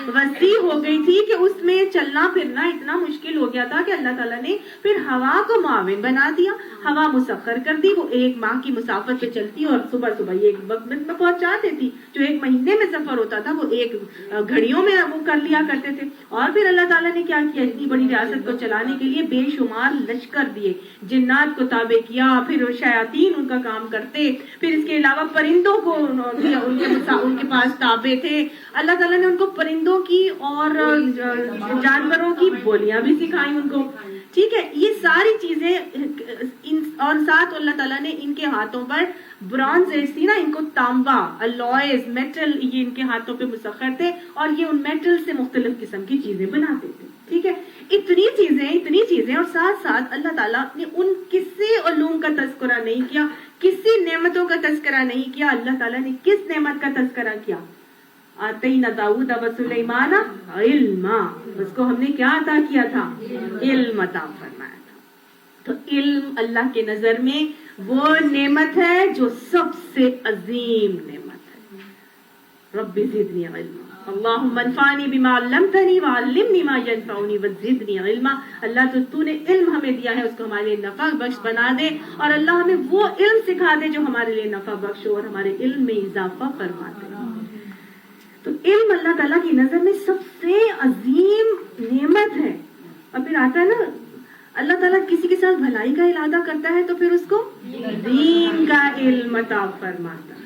A: وسیع ہو گئی تھی کہ اس میں چلنا پھرنا اتنا مشکل ہو گیا تھا کہ اللہ تعالیٰ نے پھر ہوا کو معاون بنا دیا، ہوا مسخر کر دی. وہ 1 ماہ کی مسافت پہ چلتی اور صبح صبح ایک وقت میں پہنچا دیتی. جو 1 مہینے میں سفر ہوتا تھا وہ 1 گھڑیوں میں وہ کر لیا کرتے تھے. اور پھر اللہ تعالیٰ نے کیا کیا، اتنی بڑی ریاست کو چلانے کے لیے بے شمار لشکر دیے، جنات کو تابع کیا، پھر شیاطین ان کا کام کرتے، پھر اس کے علاوہ پرندوں کو ان کے پاس تابع تھے. اللہ تعالیٰ نے ان کو پرندوں کی اور جانوروں کی بولیاں بھی سکھائی ان کو. ٹھیک ہے. یہ ساری چیزیں، اور ساتھ اللہ تعالیٰ نے ان کے ہاتھوں پر برانز تھی نا، ان کو تانبا، الوائز، میٹل، یہ ان کے ہاتھوں پہ مسخر تھے، اور یہ ان میٹل سے مختلف قسم کی چیزیں بناتے تھے. ٹھیک ہے. اتنی چیزیں، اور ساتھ ساتھ اللہ تعالیٰ نے ان کسی علوم کا تذکرہ نہیں کیا، کسی نعمتوں کا تذکرہ نہیں کیا. اللہ تعالیٰ نے کس نعمت کا تذکرہ کیا؟ آتینا داؤد و سلیمان علما. اس کو ہم نے کیا عطا کیا تھا؟ علم عطا فرمایا تھا. تو علم اللہ کے نظر میں وہ نعمت ہے جو سب سے عظیم نعمت ہے. رب زدنی علما، اللہم انفعنی بما علمتنی وعلمنی ما ینفعنی وزدنی علما. اللہ تو نے علم ہمیں دیا ہے، اس کو ہمارے لیے نفع بخش بنا دے، اور اللہ ہمیں وہ علم سکھا دے جو ہمارے لیے نفع بخش ہو اور ہمارے علم میں اضافہ فرما دے. تو علم اللہ تعالیٰ کی نظر میں سب سے عظیم نعمت ہے. اور پھر آتا ہے نا، اللہ تعالیٰ کسی کے ساتھ بھلائی کا ارادہ کرتا ہے تو پھر اس کو دین کا علم عطا فرماتا ہے.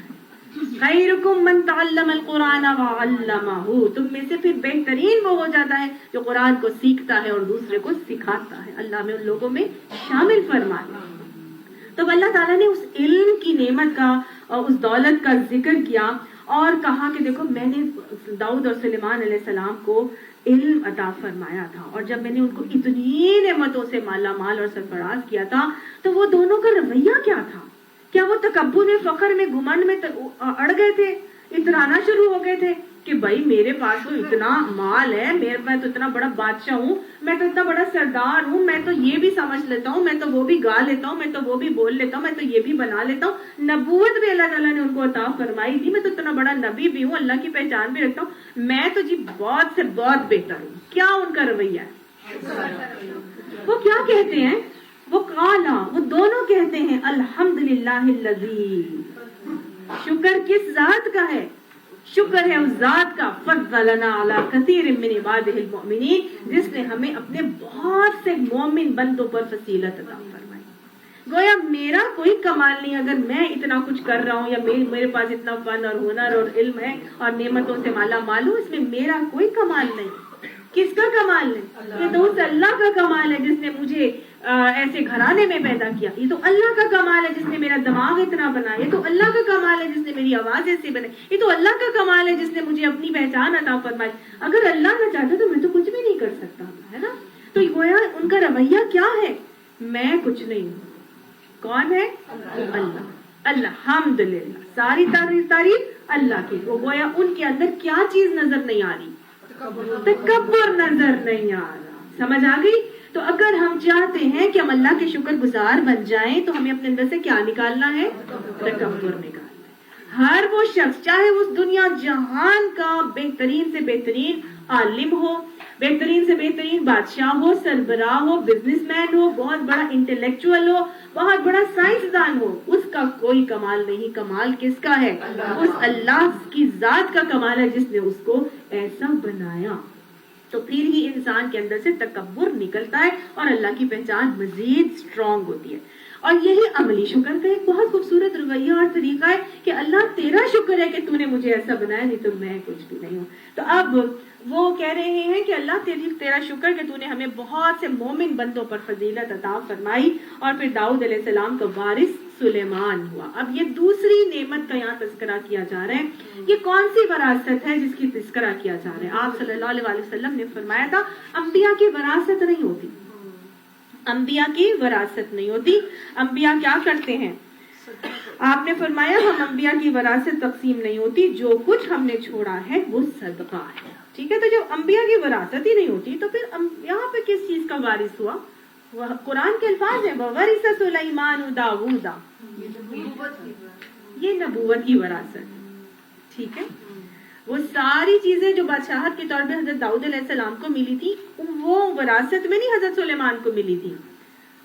A: خیرکم من تعلم القرآن وعلمہ. تم میں سے پھر بہترین وہ ہو جاتا ہے جو قرآن کو سیکھتا ہے اور دوسرے کو سکھاتا ہے. اللہ میں ان لوگوں میں شامل فرمائے. تو اللہ تعالیٰ نے اس علم کی نعمت کا اور اس دولت کا ذکر کیا اور کہا کہ دیکھو میں نے داؤد اور سلیمان علیہ السلام کو علم عطا فرمایا تھا، اور جب میں نے ان کو اتنی نعمتوں سے مالا مال اور سرفراز کیا تھا تو وہ دونوں کا رویہ کیا تھا؟ کیا وہ تکبر میں، فخر میں، گھمنڈ میں اڑ گئے تھے، اترانا شروع ہو گئے تھے کہ بھائی میرے پاس تو اتنا مال ہے، میں تو اتنا بڑا بادشاہ ہوں، میں تو اتنا بڑا سردار ہوں، میں تو یہ بھی سمجھ لیتا ہوں، میں تو وہ بھی گا لیتا ہوں، میں تو وہ بھی بول لیتا ہوں، میں تو یہ بھی بنا لیتا ہوں، نبوت بھی اللہ تعالیٰ نے ان کو عطا فرمائی تھی، میں تو اتنا بڑا نبی بھی ہوں، اللہ کی پہچان بھی رکھتا ہوں، میں تو جی بہت سے بہت بہتر ہوں. کیا ان کا رویہ ہے؟ وہ کیا کہتے ہیں؟ وہ قالا، وہ دونوں کہتے ہیں الحمدللہ الذی، شکر کس ذات کا ہے؟ شکر ہے اس ذات کا، فضلنا علی کثیر من عبادہ المؤمنین، جس نے ہمیں اپنے بہت سے مومن بندوں پر فضیلت عطا فرمائی. گویا میرا کوئی کمال نہیں، اگر میں اتنا کچھ کر رہا ہوں یا میرے پاس اتنا فن اور ہنر اور علم ہے اور نعمتوں سے مالا مال ہوں، اس میں میرا کوئی کمال نہیں. کس کا کمال نہیں؟ یہ تو اس اللہ کا کمال ہے جس نے مجھے ایسے گھرانے میں پیدا کیا. یہ تو اللہ کا کمال ہے جس نے میرا دماغ اتنا بنایا. یہ تو اللہ کا کمال ہے جس نے میری آواز ایسی بنائی. یہ تو اللہ کا کمال ہے جس نے مجھے اپنی پہچان عطا فرمائی. اگر اللہ نہ چاہتا تو میں تو کچھ بھی نہیں کر سکتا، ہے نا. تو گویا ان کا رویہ کیا ہے؟ میں کچھ نہیں ہوں. کون ہے؟ اللہ. الحمدللہ، ساری تعریف اللہ کی. وہ گویا ان کے اندر کیا چیز نظر نہیں آ رہی؟ تکبر نظر نہیں آ رہا. سمجھ آ گئی؟ تو اگر ہم چاہتے ہیں کہ ہم اللہ کے شکر گزار بن جائیں تو ہمیں اپنے اندر سے کیا نکالنا ہے؟ تکبر نکالنا ہے. ہر وہ شخص، چاہے وہ دنیا جہان کا بہترین سے بہترین عالم ہو، بہترین سے بہترین بادشاہ ہو، سربراہ ہو، بزنس مین ہو، بہت بڑا انٹلیکچوئل ہو، بہت بڑا سائنسدان ہو، اس کا کوئی کمال نہیں. کمال کس کا ہے؟ اس اللہ کی ذات کا کمال ہے جس نے اس کو ایسا بنایا. تو پھر ہی انسان کے اندر سے تکبر نکلتا ہے اور اللہ کی پہچان مزید سٹرونگ ہوتی ہے. اور یہی عملی شکر کا ایک بہت خوبصورت رویہ اور طریقہ ہے کہ اللہ تیرا شکر ہے کہ تو نے مجھے ایسا بنایا، نہیں تو میں کچھ بھی نہیں ہوں. تو اب وہ کہہ رہے ہیں کہ اللہ تیرا شکر کہ تو نے ہمیں بہت سے مومن بندوں پر فضیلت عطا فرمائی. اور پھر داؤد علیہ السلام کا وارث سلیمان ہوا. اب یہ دوسری نعمت کا یہاں تذکرہ کیا جا رہا ہے. یہ کون سی وراثت ہے جس کی تذکرہ کیا جا رہا ہے؟ آپ صلی اللہ علیہ وسلم نے فرمایا تھا انبیاء کی وراثت نہیں ہوتی. انبیاء کی وراثت نہیں ہوتی. انبیاء کیا کرتے ہیں؟ آپ نے فرمایا ہم انبیاء کی وراثت تقسیم نہیں ہوتی، جو کچھ ہم نے چھوڑا ہے وہ صدقہ ہے. ٹھیک ہے، تو جب انبیاء کی وراثت ہی نہیں ہوتی تو پھر یہاں پہ کس چیز کا وارث ہوا؟ وہ قرآن کے الفاظ ہیں وَوَرِثَ سُلَيْمَانُ دَاوُودَ، یہ نبوت کی وراثت. ٹھیک ہے، وہ ساری چیزیں جو بادشاہت کے طور پہ حضرت داؤد علیہ السلام کو ملی تھی وہ وراثت میں نہیں حضرت سلیمان کو ملی تھی.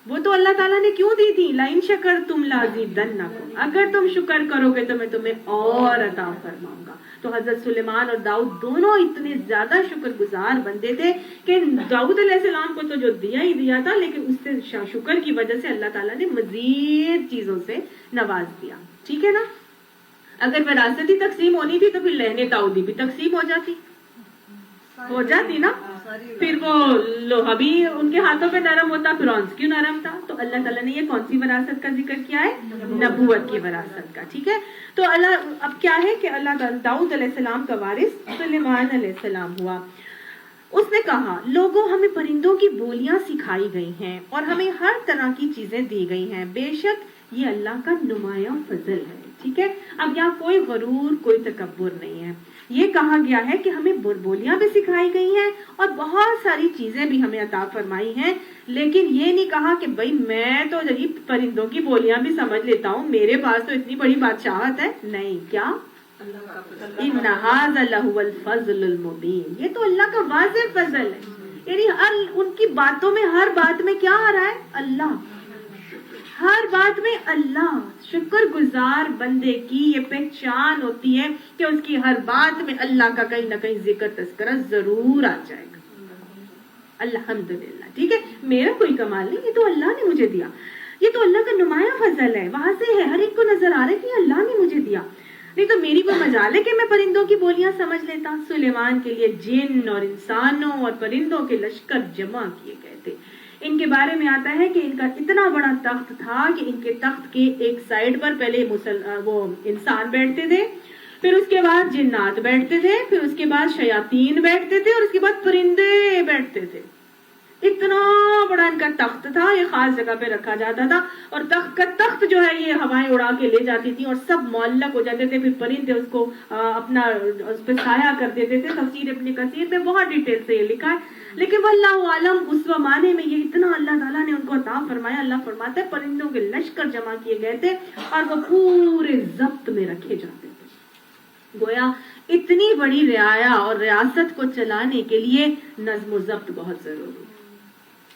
A: وہ تو اللہ تعالیٰ نے کیوں دی تھی؟ لَإِن شَكَرْتُمْ لَأَزِيدَنَّكُمْ، اگر تم شکر کرو گے تو میں تمہیں اور عطا فرماؤں گا. تو حضرت سلیمان اور داؤد دونوں اتنے زیادہ شکر گزار بندے تھے کہ داؤد علیہ السلام کو تو جو دیا ہی دیا تھا، لیکن اس سے شکر کی وجہ سے اللہ تعالیٰ نے مزید چیزوں سے نواز دیا. ٹھیک ہے نا. اگر وراثت ہی تقسیم ہونی تھی تو پھر لہنے داؤدی بھی تقسیم ہو جاتی نا. پھر وہ لوہا بھی ان کے ہاتھوں پہ نرم ہوتا، فرعون کیوں نرم تھا؟ تو اللہ تعالیٰ نے یہ کون سی وراثت کا ذکر کیا ہے؟ نبوت کی وراثت کا. ٹھیک ہے. تو اللہ اب کیا ہے کہ اللہ داؤد علیہ السلام کا وارث سلیمان علیہ السلام ہوا. اس نے کہا لوگوں ہمیں پرندوں کی بولیاں سکھائی گئی ہیں اور ہمیں ہر طرح کی چیزیں دی گئی ہیں، بے شک یہ اللہ کا نمایاں فضل ہے. ٹھیک ہے. اب یہاں کوئی غرور، کوئی تکبر نہیں ہے. یہ کہا گیا ہے کہ ہمیں بولیاں بھی سکھائی گئی ہیں اور بہت ساری چیزیں بھی ہمیں عطا فرمائی ہیں، لیکن یہ نہیں کہا کہ بھئی میں تو پرندوں کی بولیاں بھی سمجھ لیتا ہوں، میرے پاس تو اتنی بڑی بادشاہت ہے. نہیں، کیا ان ھذا لہو الفضل المبین، یہ تو اللہ کا واضح فضل ہے. یعنی ان کی باتوں میں، ہر بات میں کیا آ رہا ہے؟ اللہ. ہر بات میں اللہ. شکر گزار بندے کی یہ پہچان ہوتی ہے کہ اس کی ہر بات میں اللہ کا کہیں نہ کہیں ذکر تذکرہ ضرور آ جائے گا. الحمدللہ. ٹھیک ہے. میرا کوئی کمال نہیں، یہ تو اللہ نے مجھے دیا. یہ تو اللہ کا نمایاں فضل ہے، واضح ہے، ہر ایک کو نظر آ رہا ہے کہ اللہ نے مجھے دیا. نہیں تو میری کوئی مجال ہے کہ میں پرندوں کی بولیاں سمجھ لیتا. سلیمان کے لیے جن اور انسانوں اور پرندوں کے لشکر جمع کیے گئے تھے. ان کے بارے میں آتا ہے کہ ان کا اتنا بڑا تخت تھا کہ ان کے تخت کے ایک سائیڈ پر پہلے وہ انسان بیٹھتے تھے، پھر اس کے بعد جنات بیٹھتے تھے، پھر اس کے بعد شیاطین بیٹھتے تھے، اور اس کے بعد پرندے بیٹھتے تھے. اتنا بڑا ان کا تخت تھا، یہ خاص جگہ پہ رکھا جاتا تھا، اور تخت کا تخت جو ہے یہ ہوائیں اڑا کے لے جاتی تھی اور سب معلق ہو جاتے تھے. پھر پرندے اس کو اپنا اس پہ سایہ کر دیتے تھے. تفسیر ابن کثیر میں بہت ڈیٹیل سے یہ لکھا ہے، لیکن واللہ عالم اس زمانے میں یہ اتنا اللہ تعالیٰ نے ان کو عطا فرمایا. اللہ فرماتا ہے پرندوں کے لشکر جمع کیے گئے تھے اور وہ پورے ضبط میں رکھے جاتے تھے. گویا اتنی بڑی رعایا اور ریاست کو چلانے کے لیے نظم و ضبط بہت ضروری ہے.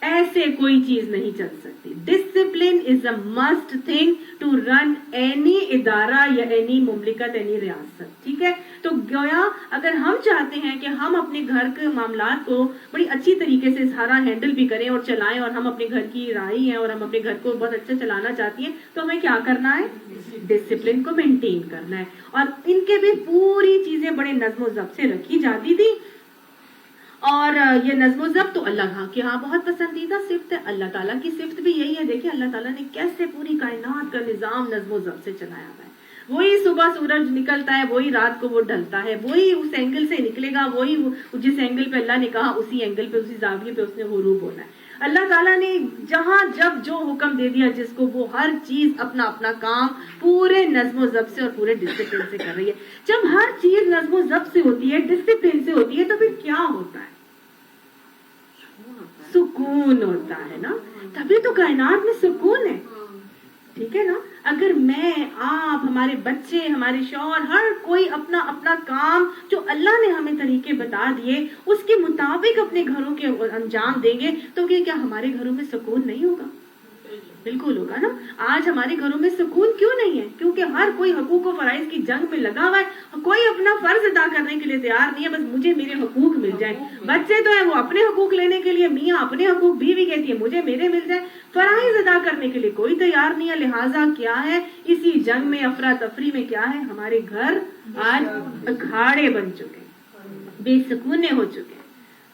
A: ایسے کوئی چیز نہیں چل سکتی. Discipline is a must thing to run any ادارہ یا اینی مملکت، اینی ریاست. ٹھیک ہے، تو گویا اگر ہم چاہتے ہیں کہ ہم اپنے گھر کے معاملات کو بڑی اچھی طریقے سے سارا ہینڈل بھی کریں اور چلائیں، اور ہم اپنے گھر کی رائی ہیں اور ہم اپنے گھر کو بہت اچھا چلانا چاہتی ہیں، تو ہمیں کیا کرنا ہے؟ ڈسپلن کو مینٹین کرنا ہے. اور ان کے بھی پوری چیزیں بڑے نظم و ضبط سے رکھی جاتی تھی. اور یہ نظم و ضبط تو اللہ کے ہاں بہت پسندیدہ صفت ہے. اللہ تعالیٰ کی صفت بھی یہی ہے. دیکھیں اللہ تعالیٰ نے کیسے پوری کائنات کا نظام نظم و ضبط سے چلایا ہوا ہے. وہی صبح سورج نکلتا ہے، وہی رات کو وہ ڈھلتا ہے، وہی اس اینگل سے نکلے گا، وہی جس اینگل پہ اللہ نے کہا اسی اینگل پہ اسی زاویے پہ اس نے غروب ہونا ہے. اللہ تعالیٰ نے جہاں جب جو حکم دے دیا جس کو، وہ ہر چیز اپنا اپنا کام پورے نظم و ضبط سے اور پورے ڈسپلن سے کر رہی ہے. جب ہر چیز نظم و ضبط سے ہوتی ہے، ڈسپلن سے ہوتی ہے، تو پھر کیا ہوتا ہے؟ سکون ہوتا ہے نا. تبھی تو کائنات میں سکون ہے. ٹھیک ہے نا. اگر میں، آپ، ہمارے بچے، ہمارے شوہر، ہر کوئی اپنا اپنا کام جو اللہ نے ہمیں طریقے بتا دیے اس کے مطابق اپنے گھروں کے انجام دیں گے، تو کیا ہمارے گھروں میں سکون نہیں ہوگا؟ بالکل ہوگا نا. آج ہمارے گھروں میں سکون کیوں نہیں ہے؟ کیونکہ ہر کوئی حقوق و فرائض کی جنگ میں لگا ہوا ہے. کوئی اپنا فرض ادا کرنے کے لیے تیار نہیں ہے. بس مجھے میرے حقوق مل جائیں. بچے تو ہیں وہ اپنے حقوق لینے کے لیے، میاں اپنے حقوق، بیوی کہتی ہے مجھے میرے مل جائیں. فرائض ادا کرنے کے لیے کوئی تیار نہیں ہے. لہٰذا کیا ہے، اسی جنگ میں، افراتفری میں کیا ہے، ہمارے گھر آج اکھاڑے بن چکے، بے سکونے ہو چکے.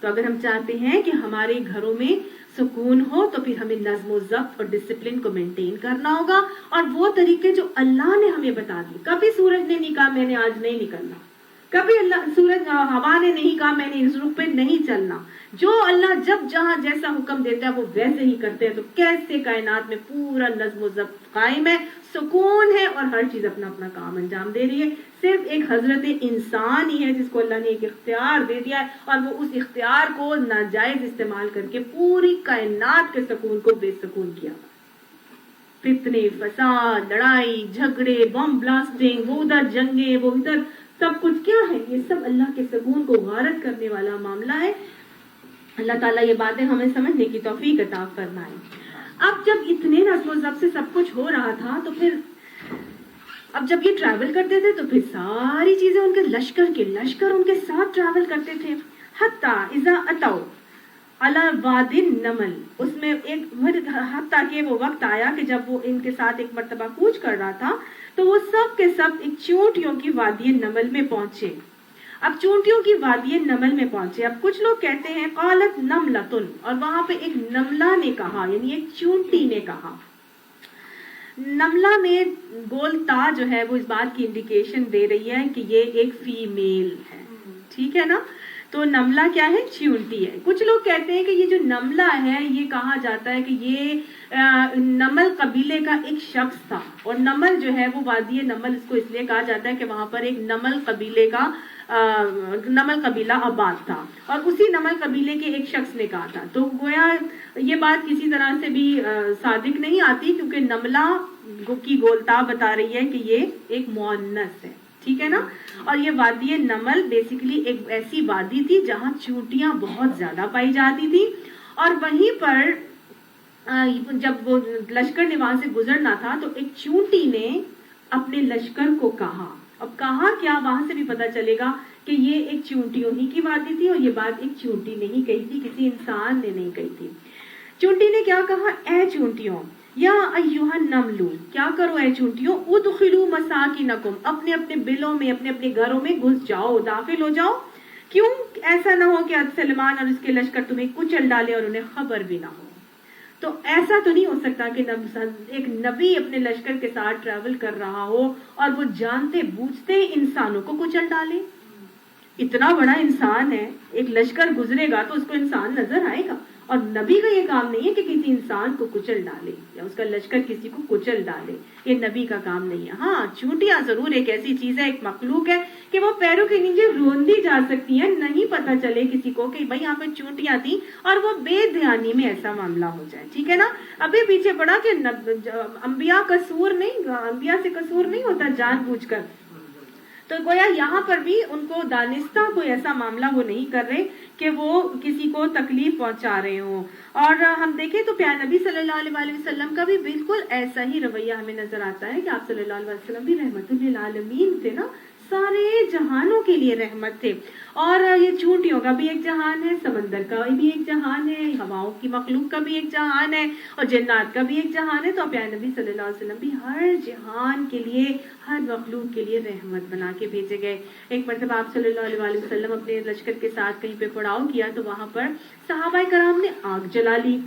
A: تو اگر ہم چاہتے ہیں کہ ہمارے گھروں میں سکون ہو، تو پھر ہمیں نظم و ضبط اور ڈسپلن کو مینٹین کرنا ہوگا، اور وہ طریقے جو اللہ نے ہمیں بتا دی. کبھی سورج نے نہیں کہا میں نے آج نہیں نکلنا، کبھی ہوا نے نہیں کہا میں نے اس رخ پہ نہیں چلنا. جو اللہ جب جہاں جیسا حکم دیتا ہے وہ ویسے ہی کرتے ہیں. تو کیسے کائنات میں پورا نظم و ضبط قائم ہے، سکون ہے، اور ہر چیز اپنا اپنا کام انجام دے رہی ہے. صرف ایک حضرت انسان ہی ہے جس کو اللہ نے ایک اختیار دے دیا ہے، اور وہ اس اختیار کو ناجائز استعمال کر کے پوری کائنات کے سکون کو بے سکون کیا. فتنے، فساد، لڑائی جھگڑے، بم بلاسٹنگ، وہ ادھر جنگیں، وہ ادھر، سب کچھ کیا ہے؟ یہ سب اللہ کے سکون کو غارت کرنے والا معاملہ ہے. اللہ تعالیٰ یہ باتیں ہمیں سمجھنے کی توفیق عطا فرمائے. اب جب اتنے نظم و ضبط سے سب کچھ ہو رہا تھا، تو پھر اب جب یہ ٹریول کرتے تھے تو پھر ساری چیزیں ان کے لشکر ان کے ساتھ ٹریول کرتے تھے. حتیٰ اذا اتوا علی وادی النمل، اس میں ایک حتیٰ کہ وہ وقت آیا کہ جب وہ ان کے ساتھ ایک مرتبہ کوچ کر رہا تھا، تو وہ سب کے سب ایک چونٹیوں کی وادی نمل میں پہنچے. اب چونٹیوں کی وادی نمل میں پہنچے. اب کچھ لوگ کہتے ہیں قالت نملۃ، اور وہاں پہ ایک نملہ نے کہا، یعنی ایک چونٹی نے کہا. نملہ میں گول تا جو ہے وہ اس بات کی انڈیکیشن دے رہی ہے کہ یہ ایک فیمیل ہے. ٹھیک ہے نا. تو نملہ کیا ہے؟ چونٹی ہے. کچھ لوگ کہتے ہیں کہ یہ جو نملہ ہے، یہ کہا جاتا ہے کہ یہ نمل قبیلے کا ایک شخص تھا. اور نمل جو ہے وہ وادی نمل اس کو اس لیے کہا جاتا ہے کہ وہاں پر ایک نمل قبیلہ آباد تھا، اور اسی نمل قبیلے کے ایک شخص نے کہا تھا. تو گویا یہ بات کسی طرح سے بھی صادق نہیں آتی، کیونکہ نملہ کی گولتا بتا رہی ہے کہ یہ ایک مؤنث ہے. ٹھیک ہے نا. اور یہ وادی نمل بیسیکلی ایک ایسی وادی تھی جہاں چونٹیاں بہت زیادہ پائی جاتی تھی. اور وہیں پر جب وہ لشکر نے وہاں سے گزرنا تھا، تو ایک چونٹی نے اپنے لشکر کو کہا. اب کہا کیا، وہاں سے بھی پتا چلے گا کہ یہ ایک چونٹیوں ہی کی وادی تھی، اور یہ بات ایک چونٹی نے ہی کہی تھی، کسی انسان نے نہیں کہی تھی. چونٹی نے کیا کہا؟ اے چونٹیوں، یا ایھا النملو، کیا کرو اے چونٹیوں، ادخلوا مساکنکم، اپنے اپنے بلوں میں، اپنے اپنے گھروں میں گھس جاؤ، داخل ہو جاؤ. کیوں ایسا نہ ہو کہ سلیمان اور اس کے لشکر تمہیں کچل ڈالے اور انہیں خبر بھی نہ ہو. تو ایسا تو نہیں ہو سکتا کہ ایک نبی اپنے لشکر کے ساتھ ٹریول کر رہا ہو اور وہ جانتے بوجھتے انسانوں کو کچل ڈالے. اتنا بڑا انسان ہے, ایک لشکر گزرے گا تو اس کو انسان نظر آئے گا, اور نبی کا یہ کام نہیں ہے کہ کسی انسان کو کچل ڈالے یا اس کا لشکر کسی کو کچل ڈالے. یہ نبی کا کام نہیں ہے. ہاں, چونٹیاں ضرور ایک ایسی چیز ہے, ایک مخلوق ہے کہ وہ پیروں کے نیچے روندی جا سکتی ہیں, نہیں پتا چلے کسی کو کہ بھائی یہاں پہ چونٹیاں تھیں, اور وہ بے دھیانی میں ایسا معاملہ ہو جائے. ٹھیک ہے نا. ابھی پیچھے پڑا کہ انبیاء انبیاء سے قصور نہیں ہوتا جان بوجھ کر. تو گویا یہاں پر بھی ان کو دانستہ کوئی ایسا معاملہ وہ نہیں کر رہے کہ وہ کسی کو تکلیف پہنچا رہے ہوں. اور ہم دیکھیں تو پیارے نبی صلی اللہ علیہ وسلم کا بھی بالکل ایسا ہی رویہ ہمیں نظر آتا ہے کہ آپ صلی اللہ علیہ وسلم بھی رحمت للعالمین تھے نا, سارے جہانوں کے لیے رحمت تھے. اور یہ چونٹیوں کا بھی ایک جہان ہے, سمندر کا بھی ایک جہان ہے, ہواؤں کی مخلوق کا بھی ایک جہان ہے, اور جنات کا بھی ایک جہان ہے. تو پیارے نبی صلی اللہ علیہ وسلم بھی ہر جہان کے لیے, ہر مخلوق کے لیے رحمت بنا کے بھیجے گئے. ایک مرتبہ آپ صلی اللہ علیہ وسلم اپنے لشکر کے ساتھ کہیں پہ پڑاؤ کیا تو وہاں پر صحابہ کرام نے آگ جلا لی.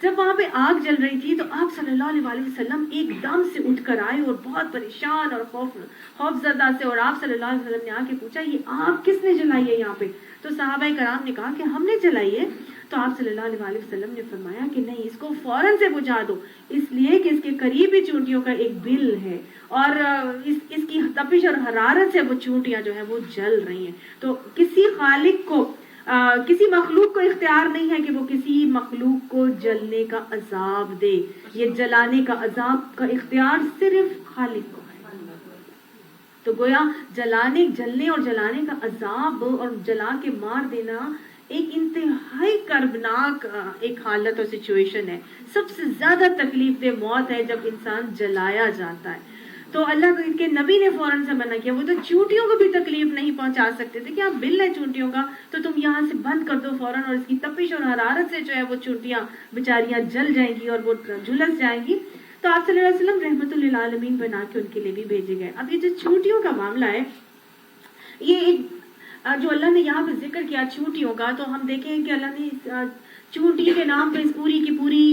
A: جب وہاں پہ آگ جل رہی تھی تو آپ صلی اللہ علیہ وسلم ایک دم سے اٹھ کر آئے اور بہت پریشان اور خوف زدہ سے, اور آپ صلی اللہ علیہ وسلم نے آ کے پوچھا یہ آگ کس نے جلائی ہے یہاں پہ؟ تو صحابہ کرام نے کہا کہ ہم نے جلائی ہے. تو آپ صلی اللہ علیہ وسلم نے فرمایا کہ نہیں, اس کو فوراً سے بجھا دو, اس لیے کہ اس کے قریب ہی چونٹیوں کا ایک بل ہے, اور اس کی تپش اور حرارت سے وہ چونٹیاں جو ہیں وہ جل رہی ہیں. تو کسی خالق کو, کسی مخلوق کو اختیار نہیں ہے کہ وہ کسی مخلوق کو جلنے کا عذاب دے. یہ جلانے کا عذاب کا اختیار صرف خالق کو ہے. تو گویا جلنے اور جلانے کا عذاب اور جلا کے مار دینا ایک انتہائی کربناک ایک حالت اور سچویشن ہے. سب سے زیادہ تکلیف دہ موت ہے جب انسان جلایا جاتا ہے. تو اللہ کے نبی نے فوراً سے منع کیا. وہ تو چونٹیوں کو بھی تکلیف نہیں پہنچا سکتے تھے کہ آپ بل ہے چونٹیوں کا تو تم یہاں سے بند کر دو فوراً, اور اس کی تپش اور حرارت سے جو ہے وہ چونٹیاں بیچاریاں جل جائیں گی اور وہ جھلس جائیں گی. تو آپ صلی اللہ علیہ وسلم رحمت للعالمین بنا کے ان کے لیے بھی بھیجے گئے. اب یہ جو چونٹیوں کا معاملہ ہے, یہ جو اللہ نے یہاں پہ ذکر کیا چونٹیوں کا, تو ہم دیکھیں کہ اللہ نے چونٹی کے نام پہ اس پوری کی پوری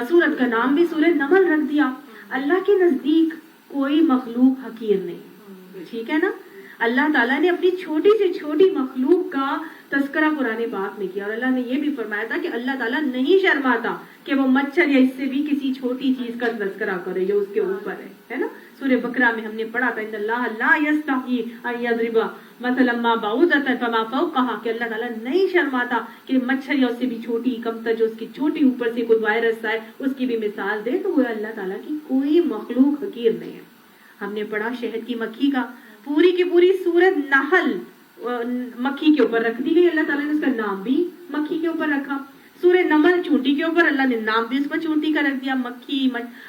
A: سورت کا نام بھی سورہ نمل رکھ دیا. اللہ کے نزدیک کوئی مخلوق حقیر نہیں. ٹھیک ہے نا. اللہ تعالیٰ نے اپنی چھوٹی سے چھوٹی مخلوق کا تذکرہ قرآن پاک میں کیا, اور اللہ نے یہ بھی فرمایا تھا کہ اللہ تعالیٰ نہیں شرماتا کہ وہ مچھر یا اس سے بھی کسی چھوٹی چیز کا تذکرہ کرے جو اس کے اوپر ہے نا. سورہ بقرہ میں ہم نے پڑھا تھا ان اللہ لا یستحی ان یضرب مثلا ما بعوضۃ فما فوقها, کہ اللہ تعالیٰ نہیں شرماتا کہ مچھر یا اس سے بھی چھوٹی کمتر جو اس کی چھوٹی اوپر سے کوئی وائرس آئے اس کی بھی مثال دے. تو وہ اللہ تعالیٰ کی کوئی مخلوق حقیر نہیں ہے. ہم نے پڑھا شہد کی مکھی کا, پوری کی پوری سورت نحل مکھی کے اوپر رکھ دی گئی. اللہ تعالیٰ نے اس کا نام بھی مکھی کے اوپر رکھا. سورہ نمل چونٹی کے اوپر, اللہ نے نام بھی اس کو چونٹی کا رکھ دیا, مکھی.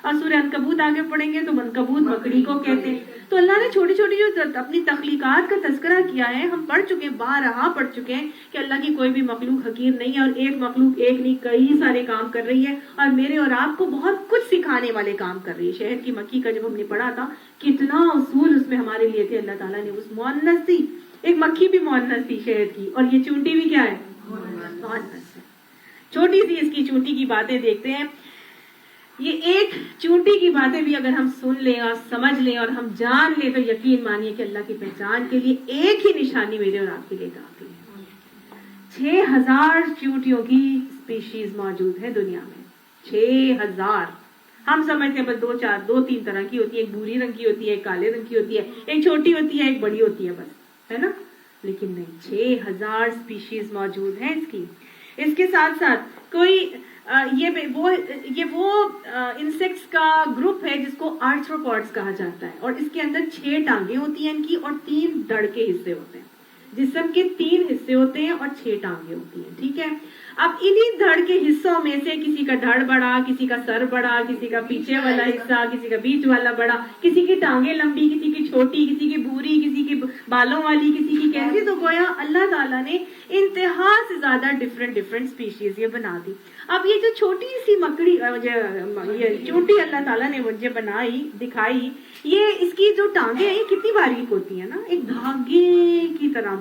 A: اور سورہ عنکبوت آگے پڑھیں گے تو عنکبوت مکڑی کو کہتے ہیں. تو اللہ نے چھوٹی چھوٹی جو اپنی تخلیقات کا تذکرہ کیا ہے, ہم پڑھ چکے ہیں, بارہا پڑھ چکے ہیں کہ اللہ کی کوئی بھی مخلوق حقیر نہیں ہے, اور ایک مخلوق ایک نہیں کئی سارے کام کر رہی ہے, اور میرے اور آپ کو بہت کچھ سکھانے والے کام کر رہی ہے. شہد کی مکھی کا جب ہم نے پڑھا تھا کتنا اصول اس میں ہمارے لیے تھے. اللہ تعالیٰ نے اس مؤنث تھی, ایک مکھی بھی مؤنث تھی شہد کی, اور یہ چونٹی بھی کیا ہے مؤنث ہے. چھوٹی سی اس کی چونٹی کی باتیں دیکھتے ہیں. یہ ایک چونٹی کی باتیں بھی اگر ہم سن لیں اور سمجھ لیں اور ہم جان لیں تو یقین مانیے کہ اللہ کی پہچان کے لیے ایک ہی نشانی میرے اور آپ کے لیے کافی ہے. 6000 چونٹیوں کی اسپیشیز موجود ہے دنیا میں. 6000. ہم سمجھتے ہیں بس 2-3 طرح کی ہوتی ہے, ایک بھوری رنگ کی ہوتی ہے, ایک کالے رنگ کی ہوتی ہے, ایک چھوٹی ہوتی ہے, ایک بڑی ہوتی ہے, بس, ہے نا. لیکن نہیں, 6000 اسپیشیز موجود ہیں اس کی. اس کے ساتھ ساتھ کوئی یہ وہ انسیکٹس کا گروپ ہے جس کو آرتھروپوڈز کہا جاتا ہے, اور اس کے اندر 6 ٹانگیں ہوتی ہیں ان کی, اور 3 دڑ کے حصے ہوتے ہیں. جسم کے 3 حصے ہوتے ہیں اور 6 ٹانگیں ہوتی ہیں. ٹھیک ہے. اب انہی دھڑ کے حصوں میں سے کسی کا دھڑ بڑا, کسی کا سر بڑا, کسی کا پیچھے والا حصہ, کسی کا بیچ والا بڑا, کسی کی ٹانگیں لمبی, کسی کی چھوٹی, کسی کی بھوری, کسی کی بالوں والی, کسی کی کیسی. تو گویا اللہ تعالیٰ نے انتہا سے زیادہ ڈفرینٹ اسپیشیز یہ بنا دی. اب یہ جو چھوٹی سی مکڑی, یہ چونٹی اللہ تعالیٰ نے مجھے بنائی, دکھائی, یہ اس کی جو ٹانگیں ہیں یہ کتنی باریک ہوتی ہیں نا, ایک دھاگے کی طرح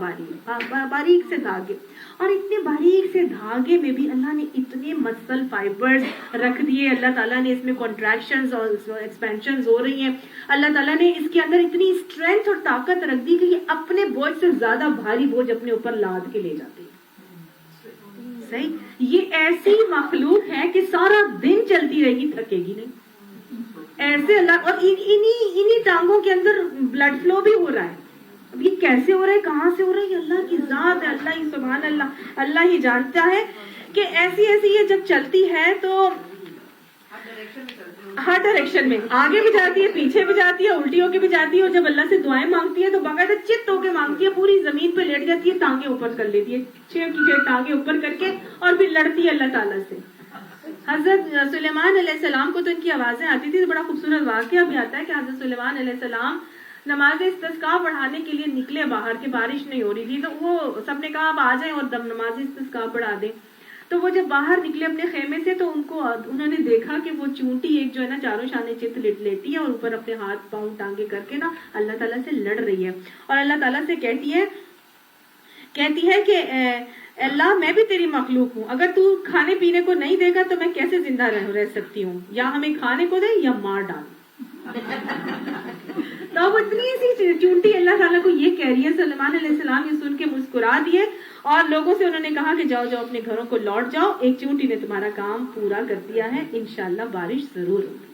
A: باریک سے دھاگے, اور اتنے باریک سے دھاگے میں بھی اللہ نے اتنے مسل فائبرز رکھ دیے, اللہ تعالیٰ نے اس میں کنٹریکشنز اور ایکسپینشنز ہو رہی ہیں, اللہ تعالیٰ نے اس کے اندر اتنی اسٹرینتھ اور طاقت رکھ دی کہ یہ اپنے بوجھ سے زیادہ بھاری بوجھ اپنے اوپر لاد کے لے جاتی ہے. صحیح, یہ ایسی مخلوق ہے کہ سارا دن چلتی رہے گی, تھکے گی نہیں. ایسے اللہ, اور انہی ٹانگوں کے اندر بلڈ فلو بھی ہو رہا ہے. اب یہ کیسے ہو رہا ہے, کہاں سے ہو رہا ہے, یہ اللہ کی ذات ہے, اللہ ہی سبحان اللہ, اللہ ہی جانتا ہے کہ ایسی یہ جب چلتی ہے تو ہر ڈائریکشن میں آگے بھی جاتی ہے, پیچھے بھی جاتی ہے, الٹی ہو کے بھی جاتی ہے, اور جب اللہ سے دعائیں مانگتی ہے تو باقاعدہ چت ہو کے مانگتی ہے, پوری زمین پہ لیٹ جاتی ہے, ٹانگیں اوپر کر لیتی ہے, 6 کی 6 ٹانگیں اوپر کر کے, اور پھر لڑتی ہے اللہ تعالیٰ سے. حضرت سلیمان علیہ السلام کو تو ان کی آوازیں آتی تھی. بڑا خوبصورت واقعہ بھی آتا ہے کہ حضرت سلیمان علیہ السلام نماز استسقاء پڑھانے کے لیے نکلے باہر, کہ بارش نہیں ہو رہی تھی, تو وہ سب نے کہا آپ آ جائیں اور نماز استسقاء پڑھا دیں. تو وہ جب باہر نکلے اپنے خیمے سے تو انہوں نے دیکھا کہ وہ چونٹی ایک جو ہے نا چاروں شانے چت لیٹی ہے, اور اوپر اپنے ہاتھ پاؤں ٹانگے کر کے نا اللہ تعالیٰ سے لڑ رہی ہے, اور اللہ تعالیٰ سے کہتی ہے کہ اللہ میں بھی تیری مخلوق ہوں, اگر تو کھانے پینے کو نہیں دے گا تو میں کیسے زندہ رہ سکتی ہوں, یا ہمیں کھانے کو دے یا مار ڈال. تو اب اتنی سی چونٹی اللہ تعالیٰ کو یہ کہہ رہی ہے. سلیمان علیہ السلام یہ سن کے مسکرا دیے, اور لوگوں سے انہوں نے کہا کہ جاؤ اپنے گھروں کو لوٹ جاؤ, ایک چونٹی نے تمہارا کام پورا کر دیا ہے, انشاءاللہ بارش ضرور ہوگی.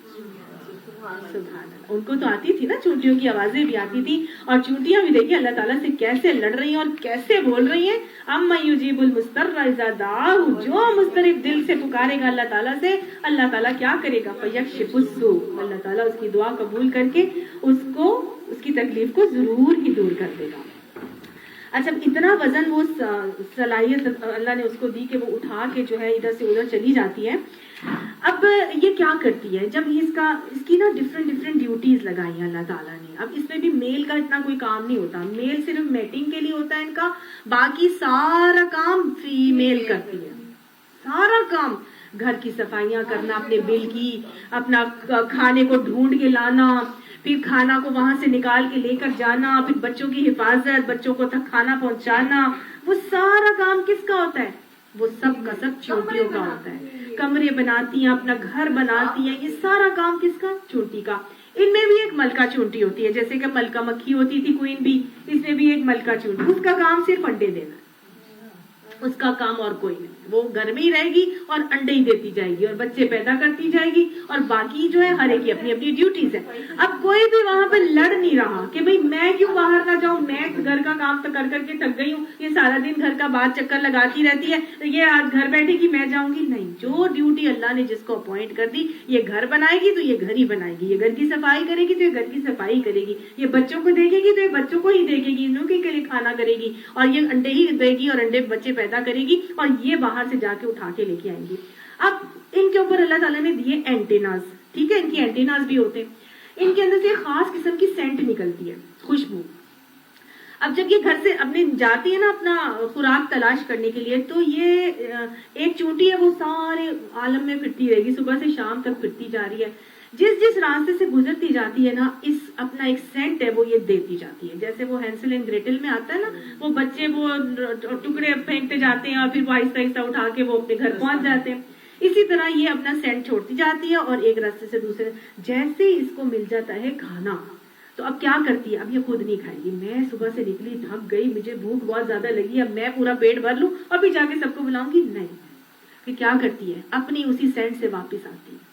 A: سبحان اللہ. ان کو تو آتی تھی نا, چونٹیوں کی آوازیں بھی آتی تھی, اور چونٹیاں بھی دیکھیے اللہ تعالیٰ سے کیسے لڑ رہی ہیں اور کیسے بول رہی ہیں. اما یجیب المضطر اذا دعاہ, جو مضطرب دل سے پکارے گا اللہ تعالیٰ سے, اللہ تعالیٰ کیا کرے گا, فیکشف السوء, اللہ تعالیٰ اس کی دعا قبول کر کے اس کی تکلیف کو ضرور ہی دور کر دے گا. اچھا, اتنا وزن وہ صلاحیت اللہ نے اس کو دی کہ وہ اٹھا کے جو ہے ادھر سے ادھر چلی جاتی ہے. اب یہ کیا کرتی ہے, جب اس کی نا ڈفرینٹ ڈیوٹیز لگائی ہیں اللہ تعالیٰ نے. اب اس میں بھی میل کا اتنا کوئی کام نہیں ہوتا, میل صرف میٹنگ کے لیے ہوتا ہے ان کا, باقی سارا کام فیمیل کرتی ہے. سارا کام, گھر کی صفائیاں کرنا, اپنے بل کی, اپنا کھانے کو ڈھونڈ کے لانا, پھر کھانا کو وہاں سے نکال کے لے کر جانا, پھر بچوں کی حفاظت, بچوں کو تک کھانا پہنچانا, وہ سارا کام کس کا ہوتا ہے, وہ سب کا سب چونٹیوں کا ہوتا ہے. کمرے بناتی ہیں, اپنا گھر بناتی ہیں, یہ سارا کام کس کا, چونٹی کا. ان میں بھی ایک ملکہ چونٹی ہوتی ہے, جیسے کہ ملکہ مکھی ہوتی تھی کوئن بھی, اس میں بھی ایک ملکہ چونٹی, اس کا کام صرف انڈے دینا, اس کا کام اور کوئی نہیں. وہ گھر میں ہی رہے گی اور انڈے ہی دیتی جائے گی اور بچے پیدا کرتی جائے گی, اور باقی جو ہے ہر ایک کی اپنی اپنی ڈیوٹیز ہے. اب کوئی بھی وہاں پہ لڑ نہیں رہا کہ بھئی میں کیوں باہر نہ جاؤں, میں گھر کا کام تو کر کر کے تھک گئی ہوں, یہ سارا دن گھر کا بعد چکر لگاتی رہتی ہے, یہ آج گھر بیٹھے گی میں جاؤں گی. نہیں, جو ڈیوٹی اللہ نے جس کو اپوائنٹ کر دی, یہ گھر بنائے گی تو یہ گھر ہی بنائے گی, یہ گھر کی صفائی کرے گی تو یہ گھر کی صفائی کرے گی, یہ بچوں کو دیکھے گی تو یہ بچوں کو ہی دیکھے گی, انہوں کے لیے کھانا کرے گی, اور یہ انڈے ہی دے گی اور انڈے بچے پیدا کرے گی, اور یہ باہر سے جا کے اٹھا کے لے کے آئیں گی. اب ان کے اوپر اللہ تعالیٰ نے دیے اینٹیناز, ٹھیک ہے, ان کی اینٹیناز بھی ہوتے ہیں, ان کے اندر سے ایک خاص قسم کی سینٹ نکلتی ہے, خوشبو. اب جب یہ گھر سے اپنے جاتی ہے نا اپنا خوراک تلاش کرنے کے لیے, تو یہ ایک چونٹی ہے, وہ سارے عالم میں پھرتی رہے گی, صبح سے شام تک پھرتی جا رہی ہے. جس راستے سے گزرتی جاتی ہے نا, اس اپنا ایک سینٹ ہے وہ یہ دیتی جاتی ہے. جیسے وہ ہینسل اینڈ گریٹل میں آتا ہے نا, وہ بچے وہ ٹکڑے پھینکتے جاتے ہیں اور پھر وہ آہستہ آہستہ اٹھا کے وہ اپنے گھر پہنچ جاتے ہیں. اسی طرح یہ اپنا سینٹ چھوڑتی جاتی ہے, اور ایک راستے سے دوسرے, جیسے ہی اس کو مل جاتا ہے کھانا, تو اب کیا کرتی ہے, اب یہ خود نہیں کھائے گی. میں صبح سے نکلی, تھک گئی, مجھے بھوک بہت زیادہ لگی, اب میں پورا پیٹ بھر لوں اور پھر جا کے سب کو بلاؤں گی, نہیں. پھر کیا کرتی ہے, اپنی اسی سینٹ سے واپس آتی ہے,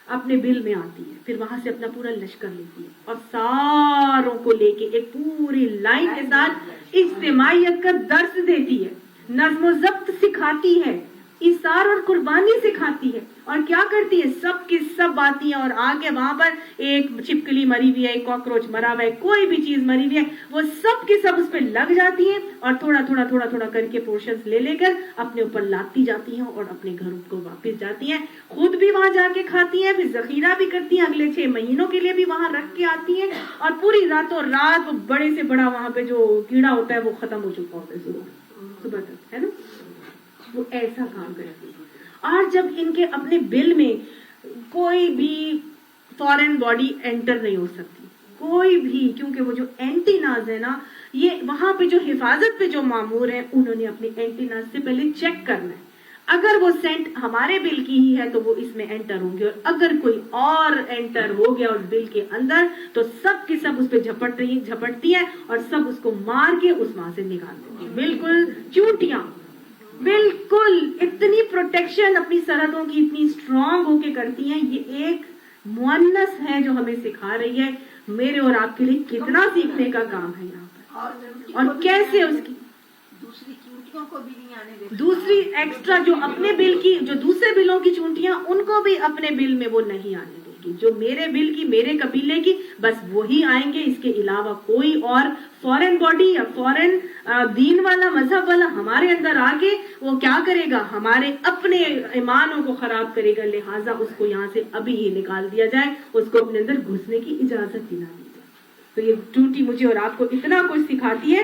A: اپنے بل میں آتی ہے, پھر وہاں سے اپنا پورا لشکر لیتی ہے, اور ساروں کو لے کے ایک پوری لائن کے ساتھ اجتماعیت کا درس دیتی ہے, نظم و ضبط سکھاتی ہے, ایثار اور قربانی سکھاتی ہے. اور کیا کرتی ہے, سب کی سب آتی ہیں, اور آگے وہاں پر ایک چھپکلی مری ہوئی ہے, ایک کاکروچ مرا ہوا ہے, کوئی بھی چیز مری ہوئی ہے, وہ سب کی سب اس پہ لگ جاتی ہیں, اور تھوڑا کر کے پورشنز لے کر اپنے اوپر لاتی جاتی ہیں, اور اپنے گھروں کو واپس جاتی ہیں. خود بھی وہاں جا کے کھاتی ہیں, پھر ذخیرہ بھی کرتی ہیں, اگلے 6 مہینوں کے لیے بھی وہاں رکھ کے آتی ہیں, اور پوری راتوں رات وہ بڑے سے بڑا وہاں پہ جو کیڑا ہوتا ہے وہ ختم ہو چکا ہوتا ہے صبح تک, ہے نا. وہ ایسا کام کرتی ہے. اور جب ان کے اپنے بل میں کوئی بھی فورن باڈی انٹر نہیں ہو سکتی, کوئی بھی, کیونکہ وہ جو اینٹیناز ہے نا, یہ وہاں پہ جو حفاظت پہ جو مامور ہیں انہوں نے اپنے اینٹینا سے پہلے چیک کرنا ہے. اگر وہ سینٹ ہمارے بل کی ہی ہے تو وہ اس میں انٹر ہوں گے، اور اگر کوئی اور انٹر ہو گیا اس بل کے اندر تو سب کی سب اس پہ جھپٹتی ہے اور سب اس کو مار کے اس وہاں سے نکال دیں گے. بالکل چونٹیاں بالکل اتنی پروٹیکشن اپنی سرحدوں کی اتنی اسٹرانگ ہو کے کرتی ہیں. یہ ایک مؤنث ہے جو ہمیں سکھا رہی ہے. میرے اور آپ کے لیے کتنا سیکھنے کا کام ہے یہاں پر، اور کیسے اس کی
C: دوسری چونٹیوں کو بھی نہیں آنے دیتے.
A: دوسری ایکسٹرا جو اپنے بل کی جو دوسرے بلوں کی چونٹیاں ان کو بھی اپنے بل میں وہ نہیں آنے دے گی. جو میرے بل کی میرے قبیلے کی بس وہی آئیں گے، اس کے علاوہ کوئی اور فورن باڈی یا فورن دین والا مذہب والا ہمارے اندر آ کے وہ کیا کرے گا، ہمارے اپنے ایمانوں کو خراب کرے گا. لہٰذا اس کو یہاں سے ابھی ہی نکال دیا جائے، اس کو اپنے اندر گھسنے کی اجازت ہی نہ دی جائے. تو یہ چونٹی مجھے اور آپ کو اتنا کچھ سکھاتی ہے.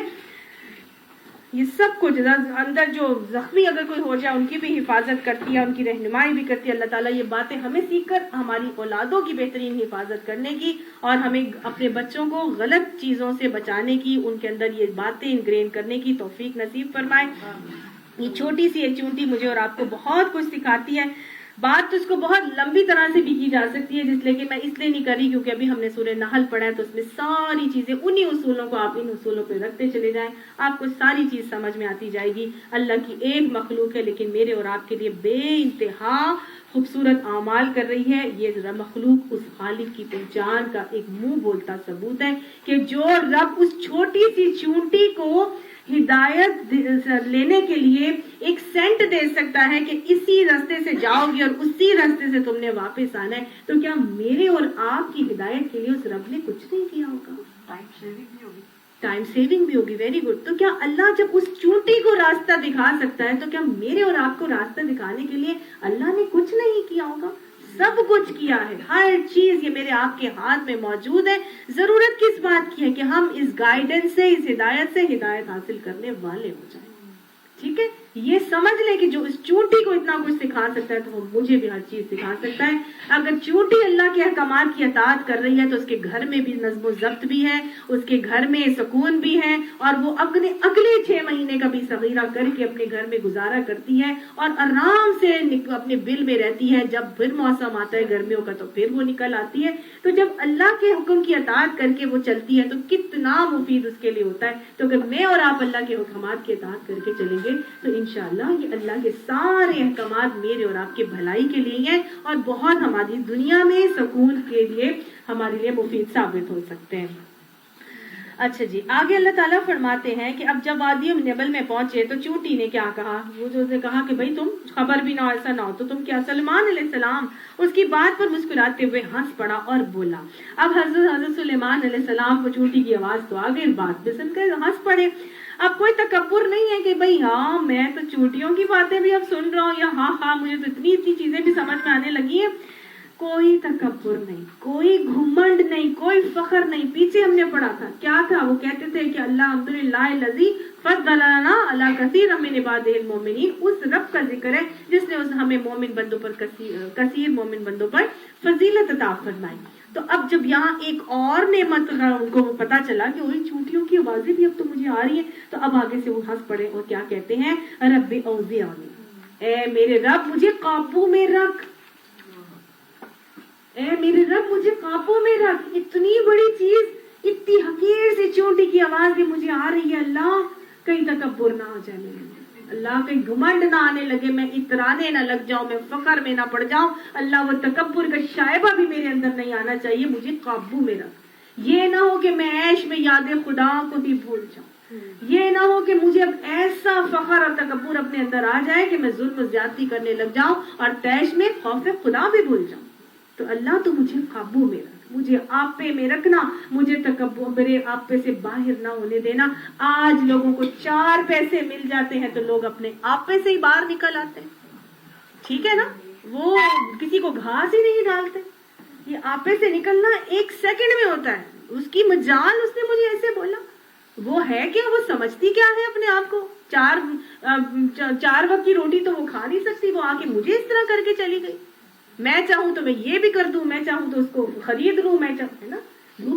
A: یہ سب کچھ اندر جو زخمی اگر کوئی ہو جائے ان کی بھی حفاظت کرتی ہے، ان کی رہنمائی بھی کرتی ہے. اللہ تعالیٰ یہ باتیں ہمیں سیکھ کر ہماری اولادوں کی بہترین حفاظت کرنے کی اور ہمیں اپنے بچوں کو غلط چیزوں سے بچانے کی، ان کے اندر یہ باتیں انگرین کرنے کی توفیق نصیب فرمائے. یہ چھوٹی سی ایک چونٹی مجھے اور آپ کو بہت کچھ سکھاتی ہے. بات تو اس کو بہت لمبی طرح سے بھی کی جا سکتی ہے، جس لیے کہ میں اس لیے نہیں کر رہی کیونکہ ابھی ہم نے سورہ نحل پڑھا ہے تو اس میں ساری چیزیں انہی اصولوں کو آپ ان اصولوں پہ رکھتے چلے جائیں، آپ کو ساری چیز سمجھ میں آتی جائے گی. اللہ کی ایک مخلوق ہے لیکن میرے اور آپ کے لیے بے انتہا خوبصورت اعمال کر رہی ہے. یہ مخلوق اس خالق کی پہچان کا ایک منہ بولتا ثبوت ہے کہ جو رب اس چھوٹی سی چونٹی کو ہدایت لینے کے لیے ایک سینٹ دے سکتا ہے کہ اسی راستے سے جاؤ گی اور اسی راستے سے تم نے واپس آنا ہے، تو کیا میرے اور آپ کی ہدایت کے لیے اس رب نے کچھ نہیں کیا ہوگا؟ ٹائم سیونگ بھی ہوگی. Very good. تو کیا اللہ جب اس چونٹی کو راستہ دکھا سکتا ہے تو کیا میرے اور آپ کو راستہ دکھانے کے لیے اللہ نے کچھ نہیں کیا ہوگا؟ سب کچھ کیا ہے. ہر چیز یہ میرے آپ کے ہاتھ میں موجود ہے. ضرورت کس بات کی ہے کہ ہم اس گائیڈنس سے، اس ہدایت سے ہدایت حاصل کرنے والے ہو جائیں. ٹھیک ہے، یہ سمجھ لیں کہ جو اس چونٹی کو اتنا کچھ سکھا سکتا ہے تو وہ مجھے بھی ہر چیز سکھا سکتا ہے. اگر چونٹی اللہ کے احکامات کی اطاعت کر رہی ہے تو اس کے گھر میں بھی نظم و ضبط بھی ہے، اس کے گھر میں سکون بھی ہے، اور وہ اگلے 6 مہینے کا بھی صغیرہ کر کے اپنے گھر میں گزارا کرتی ہے اور آرام سے اپنے بل میں رہتی ہے. جب پھر موسم آتا ہے گرمیوں کا تو پھر وہ نکل آتی ہے. تو جب اللہ کے حکم کی اطاعت کر کے وہ چلتی ہے تو کتنا مفید اس کے لیے ہوتا ہے. تو اگر میں اور آپ اللہ کے حکمات کی اطاعت کر کے چلیں گے تو انشاءاللہ یہ اللہ کے سارے احکامات میرے اور آپ کی بھلائی کے لیے ہیں اور بہت ہماری دنیا میں سکون کے لیے ہمارے لیے مفید ثابت ہو سکتے ہیں. اچھا جی، آگے اللہ تعالیٰ فرماتے ہیں کہ اب جب وادی نبل میں پہنچے تو چونٹی نے کیا کہا؟ وہ جو نے کہا کہ بھائی تم خبر بھی نہ ہو، ایسا نہ ہو تو تم کیا؟ سلیمان علیہ السلام اس کی بات پر مسکراتے ہوئے ہنس پڑا اور بولا. اب حضرت سلیمان علیہ السلام کو چونٹی کی آواز تو آ گئی، بات بھی سن کر ہنس پڑے. اب کوئی تکبر نہیں ہے کہ بھائی ہاں میں تو چونٹیوں کی باتیں بھی اب سن رہا ہوں، یا ہاں مجھے تو اتنی چیزیں بھی سمجھ میں آنے لگی ہیں. کوئی تکبر نہیں، کوئی گھمنڈ نہیں، کوئی فخر نہیں. پیچھے ہم نے پڑھا تھا کیا تھا، وہ کہتے تھے کہ اللہ الحمدللہ الذی فضلنا علی کثیر من عبادہ المؤمنین. اس رب کا ذکر ہے جس نے ہمیں مومن بندوں پر کثیر مومن بندوں پر فضیلت عطا فرمائی. تو اب جب یہاں ایک اور نعمت ان کو پتا چلا کہ وہی چونٹیوں کی آوازیں بھی اب تو مجھے آ رہی ہیں، تو اب آگے سے وہ ہنس پڑے اور کیا کہتے ہیں؟ رب اوزعنی، اے میرے رب مجھے قابو میں رکھ، اے میرے رب مجھے قابو میں رکھ. اتنی بڑی چیز، اتنی حقیر سی چونٹی کی آواز بھی مجھے آ رہی ہے. اللہ کہیں تکبر نہ ہو جائے میرے، اللہ کہیں گھمنڈ نہ آنے لگے، میں اترانے نہ لگ جاؤں، میں فخر میں نہ پڑ جاؤں. اللہ وہ تکبر کا شائبہ بھی میرے اندر نہیں آنا چاہیے. مجھے قابو میں رکھ. یہ نہ ہو کہ میں عیش میں یاد خدا کو بھی بھول جاؤں. یہ نہ ہو کہ مجھے اب ایسا فخر اور تکبر اپنے اندر آ جائے کہ میں ظلم و زیادتی کرنے لگ جاؤں اور تیش میں خوف خدا بھی بھول جاؤں. تو اللہ تو مجھے قابو میں رکھ، مجھے آپے میں رکھنا، مجھے تکبر میرے آپے سے باہر نہ ہونے دینا. آج لوگوں کو 4 پیسے مل جاتے ہیں تو لوگ اپنے آپے سے ہی باہر نکل آتے ہیں. ٹھیک ہے نا، وہ کسی کو گھاس ہی نہیں ڈالتے. یہ آپے سے نکلنا 1 سیکنڈ میں ہوتا ہے. اس کی مجال اس نے مجھے ایسے بولا، وہ ہے کیا، وہ سمجھتی کیا ہے اپنے آپ کو؟ 4 وقت کی روٹی تو وہ کھا نہیں سکتی، وہ آ کے مجھے اس طرح کر کے چلی گئی. میں چاہوں تو میں یہ بھی کر دوں، میں چاہوں تو اس کو خرید لوں، میں چاہوں، ہے نا. وہ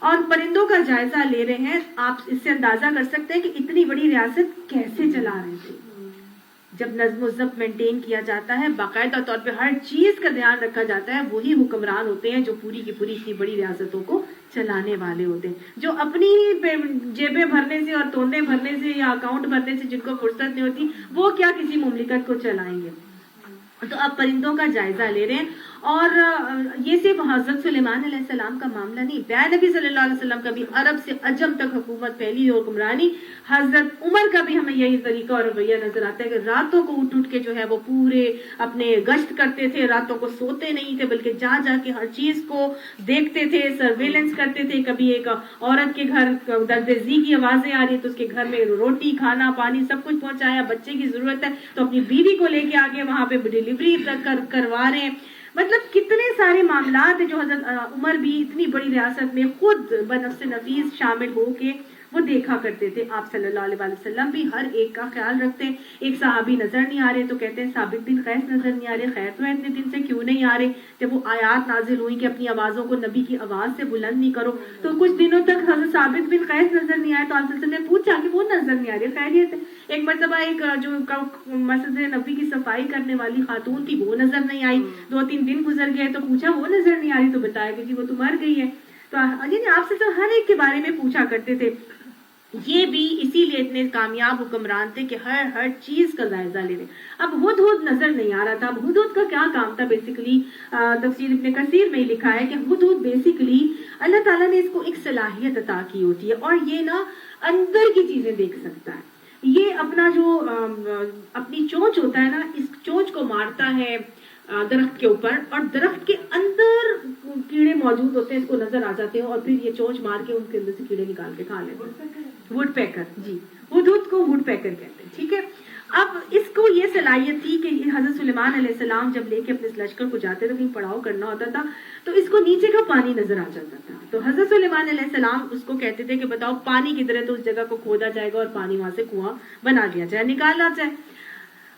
A: اور پرندوں کا جائزہ لے رہے ہیں. آپ اس سے اندازہ کر سکتے ہیں کہ اتنی بڑی ریاست کیسے چلا رہے تھے. جب نظم و ضبط مینٹین کیا جاتا ہے، باقاعدہ طور پہ ہر چیز کا دھیان رکھا جاتا ہے، وہی حکمران ہوتے ہیں جو پوری کی پوری اتنی بڑی ریاستوں کو چلانے والے ہوتے ہیں. جو اپنی ہی جیبیں بھرنے سے اور توندے بھرنے سے یا اکاؤنٹ بھرنے سے جن کو فرصت نہیں ہوتی، وہ کیا کسی مملکت کو چلائیں گے. تو آپ پرندوں کا جائزہ لے رہے ہیں. اور یہ صرف حضرت سلیمان علیہ السلام کا معاملہ نہیں، پیارے نبی صلی اللہ علیہ وسلم کا بھی عرب سے عجم تک حکومت پھیلی اور حکمرانی. حضرت عمر کا بھی ہمیں یہی طریقہ اور رویہ نظر آتا ہے کہ راتوں کو اٹھ کے جو ہے وہ پورے اپنے گشت کرتے تھے، راتوں کو سوتے نہیں تھے بلکہ جا جا کے ہر چیز کو دیکھتے تھے، سرویلنس کرتے تھے. کبھی ایک عورت کے گھر دردزی کی آوازیں آ رہی تو اس کے گھر میں روٹی کھانا پانی سب کچھ پہنچایا. بچے کی ضرورت ہے تو اپنی بیوی کو لے کے آگے وہاں پہ ڈلیوری کروا رہے ہیں. مطلب کتنے سارے معاملات ہیں جو حضرت عمر بھی اتنی بڑی ریاست میں خود بنفس نفیس شامل ہو کے وہ دیکھا کرتے تھے. آپ صلی اللہ علیہ وسلم بھی ہر ایک کا خیال رکھتے ہیں. ایک صحابی نظر نہیں آ رہے تو کہتے ہیں ثابت بن قیس نظر نہیں آ رہے. خیر تو اتنے دن سے کیوں نہیں آ رہے؟ جب وہ آیات نازل ہوئی کہ اپنی آوازوں کو نبی کی آواز سے بلند نہیں کرو، تو کچھ دنوں تک حضرت ثابت بن قیس نظر نہیں آئے. تو آپ نے پوچھا کہ وہ نظر نہیں آ رہے، خیریت ہے؟ ایک مرتبہ ایک جو مسجد نبی کی صفائی کرنے والی خاتون تھی وہ نظر نہیں آئی. 2-3 دن گزر گئے تو پوچھا وہ نظر نہیں آ رہی، تو بتایا کہ جی وہ تو مر گئی ہے. تو آپ سے تو ہر ایک کے بارے میں پوچھا کرتے تھے. یہ بھی اسی لیے اتنے کامیاب حکمران تھے کہ ہر چیز کا جائزہ لے رہے. اب ہدہد نظر نہیں آ رہا تھا. اب ہدہد کا کیا کام تھا؟ بیسیکلی تفسیر ابن کثیر میں ہی لکھا ہے کہ ہدہد بیسیکلی اللہ تعالیٰ نے اس کو ایک صلاحیت عطا کی ہوتی ہے اور یہ نا اندر کی چیزیں دیکھ سکتا ہے. یہ اپنا جو اپنی چونچ ہوتا ہے نا، اس چونچ کو مارتا ہے درخت کے اوپر اور درخت کے اندر کیڑے موجود ہوتے ہیں، اس کو نظر آ جاتے ہیں اور پھر یہ چونچ مار کے ان کے اندر سے کیڑے نکال کے کھا لیتے ہیں. ووڈ پیکر، جی ہدہد کو ووڈ پیکر کہتے ہیں. ٹھیک ہے. اب اس کو یہ صلاحیت تھی کہ حضرت سلیمان علیہ السلام جب لے کے اپنے لشکر کو جاتے تھے، کہیں پڑاؤ کرنا ہوتا تھا تو اس کو نیچے کا پانی نظر آ جاتا تھا. تو حضرت سلیمان علیہ السلام اس کو کہتے تھے کہ بتاؤ پانی کدھر ہے، تو اس جگہ کو کھودا جائے گا اور پانی وہاں سے کنواں بنا دیا جائے، نکالا جائے.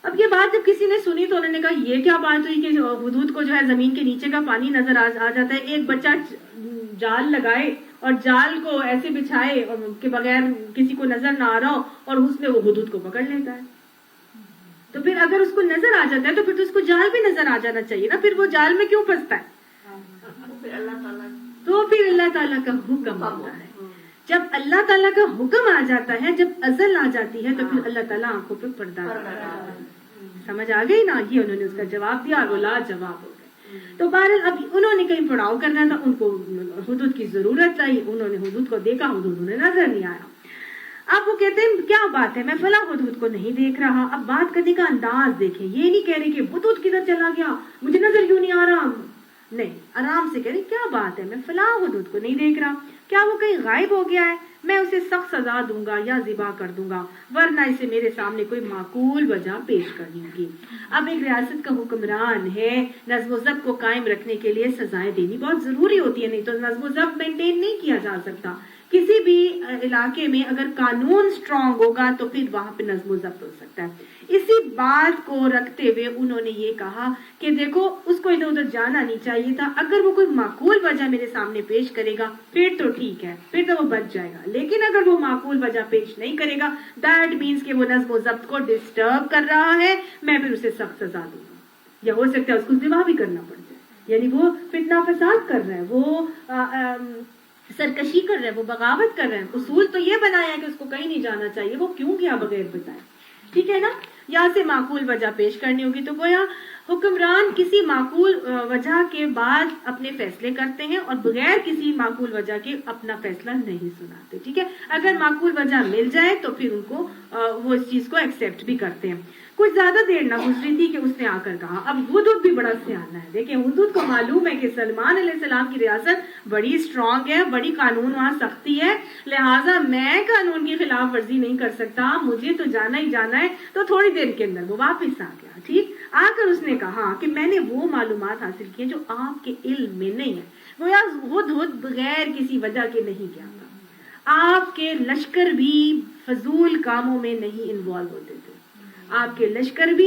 A: اب یہ بات جب کسی نے سنی تو انہوں نے کہا یہ کیا بات ہوئی کہ ہدہد کو جو ہے زمین کے نیچے کا پانی نظر آ جاتا ہے. ایک بچہ جال لگائے اور جال کو ایسے بچھائے اور کے بغیر کسی کو نظر نہ آ رہا ہو اور اس میں وہ ہدہد کو پکڑ لیتا ہے. تو پھر اگر اس کو نظر آ جاتا ہے تو پھر تو اس کو جال بھی نظر آ جانا چاہیے نا. پھر وہ جال میں کیوں پھنستا ہے؟ تو پھر اللہ تعالیٰ کا حکم ہوتا ہے. جب اللہ تعالیٰ کا حکم آ جاتا ہے، جب ازل آ جاتی ہے، تو پھر اللہ تعالیٰ آنکھوں پہ پردہ ڈالتا ہے. سمجھ آ گئی نا؟ یہ انہوں نے اس کا جواب دیا اور وہ لاجواب ہو گئے. تو بہرحال اب انہوں نے کہیں پڑاؤ کرنا تھا، ان کو ہدہد کی ضرورت تھی. انہوں نے ہدہد کو دیکھا، ہدہد انہیں نظر نہیں آیا. اب وہ کہتے ہیں کیا بات ہے، میں فلاں ہدہد کو نہیں دیکھ رہا. اب بات کرنے کا انداز دیکھیں، یہ نہیں کہہ رہے کہ ہدہد کدھر چلا گیا، مجھے نظر کیوں نہیں آ رہا. نہیں، آرام سے کہہ رہے کیا بات ہے، میں فلاں ہدہد کو نہیں دیکھ رہا. کیا وہ کہیں غائب ہو گیا ہے؟ میں اسے سخت سزا دوں گا یا ذبح کر دوں گا، ورنہ اسے میرے سامنے کوئی معقول وجہ پیش کرنی ہوگی. اب ایک ریاست کا حکمران ہے، نظم و ضبط کو قائم رکھنے کے لیے سزائیں دینی بہت ضروری ہوتی ہے، نہیں تو نظم و ضبط مینٹین نہیں کیا جا سکتا. کسی بھی علاقے میں اگر قانون سٹرونگ ہوگا تو پھر وہاں پہ نظم و ضبط ہو سکتا ہے. اسی بات کو رکھتے ہوئے انہوں نے یہ کہا کہ دیکھو اس کو ادھر ادھر جانا نہیں چاہیے تھا. اگر وہ کوئی معقول وجہ میرے سامنے پیش کرے گا پھر تو ٹھیک ہے، پھر تو وہ بچ جائے گا. لیکن اگر وہ معقول وجہ پیش نہیں کرے گا، دیٹ مینس کہ وہ نظم و ضبط کو ڈسٹرب کر رہا ہے، میں پھر اسے سخت سزا دوں گا. یا ہو سکتا ہے اس کو ذبح بھی کرنا پڑ جائے. یعنی وہ فتنہ فساد کر رہا ہے، وہ سرکشی کر رہا ہے، وہ بغاوت کر رہا ہے. اصول تو یہ بنایا ہے کہ اس کو کہیں نہیں جانا چاہیے، وہ کیوں گیا بغیر بتائے. ٹھیک ہے نا؟ یہاں سے معقول وجہ پیش کرنی ہوگی. تو گویا حکمران کسی معقول وجہ کے بعد اپنے فیصلے کرتے ہیں اور بغیر کسی معقول وجہ کے اپنا فیصلہ نہیں سناتے. ٹھیک ہے؟ اگر معقول وجہ مل جائے تو پھر ان کو وہ اس چیز کو ایکسیپٹ بھی کرتے ہیں. کچھ زیادہ دیر نہ گزری تھی کہ اس نے آ کر کہا. اب ہدہد بھی بڑا سیانہ ہے. دیکھیں ہدہد کو معلوم ہے کہ سلیمان علیہ السلام کی ریاست بڑی اسٹرانگ ہے، بڑی قانون وہاں سختی ہے، لہٰذا میں قانون کی خلاف ورزی نہیں کر سکتا، مجھے تو جانا ہی جانا ہے. تو تھوڑی دیر کے اندر وہ واپس آ گیا. ٹھیک آ کر اس نے کہا کہ میں نے وہ معلومات حاصل کی جو آپ کے علم میں نہیں ہے. گویا ہدہد بغیر کسی وجہ کے نہیں گیا تھا. آپ کے لشکر بھی فضول کاموں میں نہیں انوالو ہوتے تھے. آپ کے لشکر بھی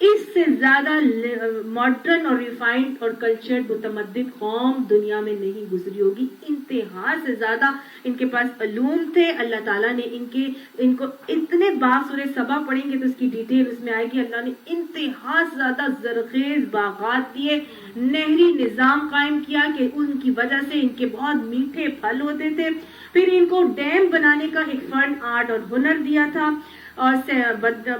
A: اس سے زیادہ ماڈرن اور ریفائنڈ اور کلچرڈ متمدد قوم دنیا میں نہیں گزری ہوگی. انتہا سے زیادہ ان کے پاس علوم تھے. اللہ تعالیٰ نے ان کو اتنے سورہ سبا پڑھیں گے تو اس کی ڈیٹیل اس میں آئے گی. اللہ نے انتہا سے زیادہ زرخیز باغات دیے, نہری نظام قائم کیا کہ ان کی وجہ سے ان کے بہت میٹھے پھل ہوتے تھے. پھر ان کو ڈیم بنانے کا ایک فن, آرٹ اور ہنر دیا تھا, اور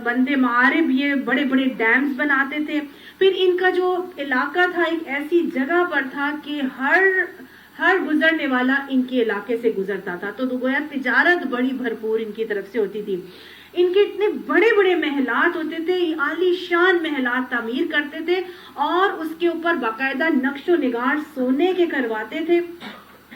A: بندے معارب یہ بڑے بڑے ڈیمز بناتے تھے. پھر ان کا جو علاقہ تھا ایک ایسی جگہ پر تھا کہ ہر گزرنے والا ان کے علاقے سے گزرتا تھا, تو گویا تجارت بڑی بھرپور ان کی طرف سے ہوتی تھی. ان کے اتنے بڑے بڑے محلات ہوتے تھے, عالی شان محلات تعمیر کرتے تھے, اور اس کے اوپر باقاعدہ نقش و نگار سونے کے کرواتے تھے.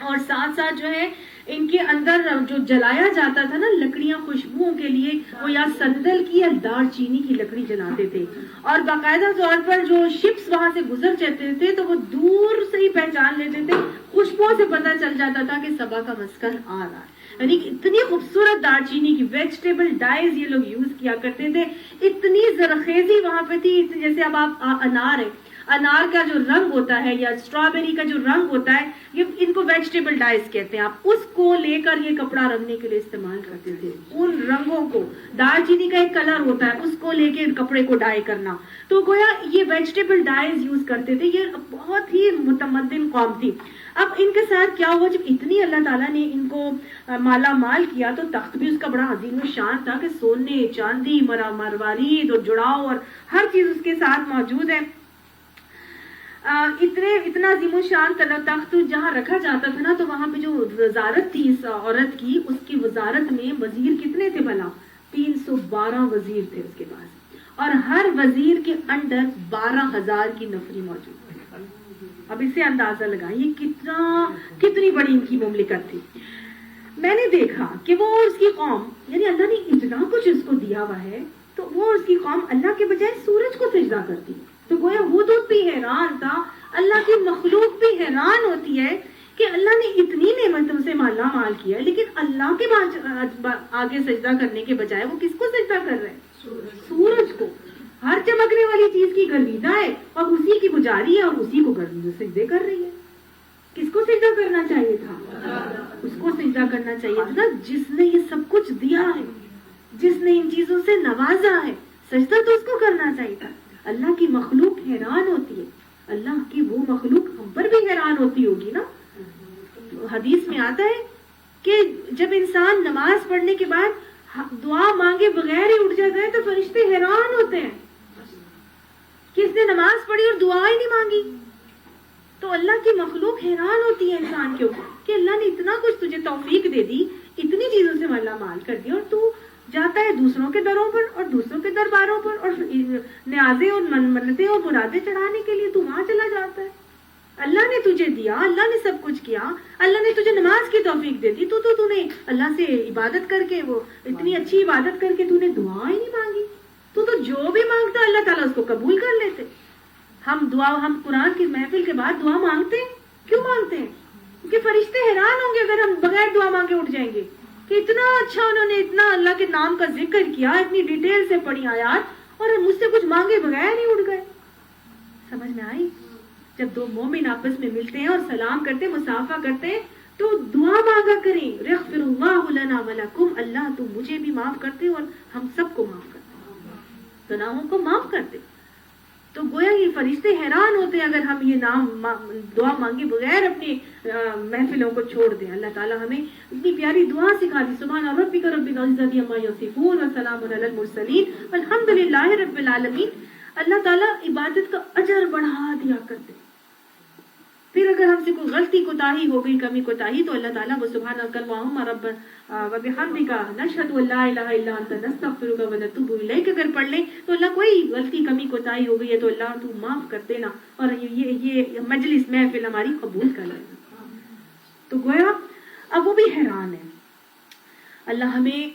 A: اور ساتھ ساتھ جو ہے ان کے اندر جو جلایا جاتا تھا نا لکڑیاں خوشبوؤں کے لیے, وہ یا سندل کی یا دار چینی کی لکڑی جلاتے تھے. اور باقاعدہ طور پر جو شپس وہاں سے گزر جاتے تھے تو وہ دور سے ہی پہچان لیتے تھے, خوشبوؤں سے پتہ چل جاتا تھا کہ سبا کا مسکن آ رہا ہے. یعنی اتنی خوبصورت دار چینی کی ویجیٹیبل ڈائز یہ لوگ یوز کیا کرتے تھے. اتنی زرخیزی وہاں پہ تھی, جیسے اب آپ انار ہے, انار کا جو رنگ ہوتا ہے یا اسٹرابیری کا جو رنگ ہوتا ہے, یہ ان کو ویجیٹیبل ڈائز کہتے ہیں. آپ اس کو لے کر یہ کپڑا رنگنے کے لیے استعمال کرتے تھے. ان رنگوں کو, دار چینی کا ایک کلر ہوتا ہے, اس کو لے کے کپڑے کو ڈائی کرنا, تو گویا یہ ویجیٹیبل ڈائز یوز کرتے تھے. یہ بہت ہی متمدن قوم تھی. اب ان کے ساتھ کیا ہوا, جب اتنی اللہ تعالیٰ نے ان کو مالا مال کیا تو تخت بھی اس کا بڑا عظیم الشان تھا کہ سونے چاندی مروارید اور جڑاؤ اور ہر چیز اس کے ساتھ موجود ہے. اتنا عظیم الشان تخت جہاں رکھا جاتا تھا نا, تو وہاں پہ جو وزارت تھی اس عورت کی, اس کی وزارت میں وزیر کتنے تھے بھلا؟ 312 وزیر تھے اس کے پاس, اور ہر وزیر کے انڈر 12,000 کی نفری موجود تھی. اب اس سے اندازہ لگائیں یہ کتنی بڑی ان کی مملکت تھی. میں نے دیکھا کہ وہ اس کی قوم, یعنی اللہ نے اتنا کچھ اس کو دیا ہوا ہے, تو وہ اس کی قوم اللہ کے بجائے سورج کو سجدہ کرتی. تو گویا ہدہد بھی حیران تھا, اللہ کی مخلوق بھی حیران ہوتی ہے کہ اللہ نے اتنی نعمتوں سے مالا مال کیا ہے, لیکن اللہ کے آگے سجدہ کرنے کے بجائے وہ کس کو سجدہ کر رہے ہیں؟ سورج کو. ہر چمکنے والی چیز کی گرویدہ ہے اور اسی کی پجاری ہے, اور اسی کو سجدے کر رہی ہے. کس کو سجدہ کرنا چاہیے تھا؟ اس کو سجدہ کرنا چاہیے تھا جس نے یہ سب کچھ دیا ہے, جس نے ان چیزوں سے نوازا ہے. سجدہ تو اس کو کرنا چاہیے تھا. اللہ کی مخلوق حیران ہوتی ہے, اللہ کی وہ مخلوق ہم پر بھی حیران ہوتی ہوگی نا. حدیث میں آتا ہے کہ جب انسان نماز پڑھنے کے بعد دعا مانگے بغیر ہی اٹھ جاتا ہے تو فرشتے حیران ہوتے ہیں کہ اس نے نماز پڑھی اور دعا ہی نہیں مانگی. تو اللہ کی مخلوق حیران ہوتی ہے انسان کے اوپر کہ اللہ نے اتنا کچھ تجھے توفیق دے دی, اتنی چیزوں سے مالا مال کر دیا, اور تو جاتا ہے دوسروں کے دروں پر اور دوسروں کے درباروں پر اور نیازیں اور منتیں اور مرادیں چڑھانے کے لیے تو وہاں چلا جاتا ہے. اللہ نے تجھے دیا, اللہ نے سب کچھ کیا, اللہ نے تجھے نماز کی توفیق دے دی, تو نے اللہ سے عبادت کر کے, وہ اتنی اچھی عبادت کر کے تو نے دعا ہی نہیں مانگی. تو جو بھی مانگتا اللہ تعالیٰ اس کو قبول کر لیتے. ہم قرآن کی محفل کے بعد دعا مانگتے ہیں. کیوں مانگتے ہیں؟ کیونکہ فرشتے حیران ہوں گے اگر ہم بغیر دعا مانگے اٹھ جائیں گے کہ اتنا اچھا انہوں نے اتنا اللہ کے نام کا ذکر کیا, اتنی ڈیٹیل سے پڑھی آیات, اور ہم مجھ سے کچھ مانگے بغیر نہیں اٹھ گئے. سمجھ میں آئی؟ جب دو مومن آپس میں ملتے ہیں اور سلام کرتے, مصافحہ کرتے ہیں, تو دعا مانگا کریں, یغفر اللہ لنا ولکم, اللہ تو مجھے بھی معاف کرتے اور ہم سب کو معاف کرتے, گناہوں کو معاف کرتے. تو گویا یہ فرشتے حیران ہوتے ہیں اگر ہم یہ دعا مانگے بغیر اپنی محفلوں کو چھوڑ دیں. اللہ تعالیٰ ہمیں اتنی پیاری دعا سکھا دی, سبحان ربک رب العزت عما یصفون وسلام علی المرسلین والحمد للہ رب العالمین. اللہ تعالیٰ عبادت کا اجر بڑھا دیا کرتے. پھر اگر ہم سے کوئی غلطی کوتاہی ہو گئی, کمی کوتاہی, تو اللہ تعالیٰ وہ سبحانک اللہم رب وبحمدک نشہد ان لا الہ الا انت نستغفرک ونتوب الیک اگر پڑھ لیں تو اللہ کوئی غلطی کمی کوتاہی ہو گئی ہے تو اللہ تو معاف کر دینا اور یہ مجلس محفل ہماری قبول کر لینا. تو گویا اب وہ بھی حیران ہے. اللہ ہمیں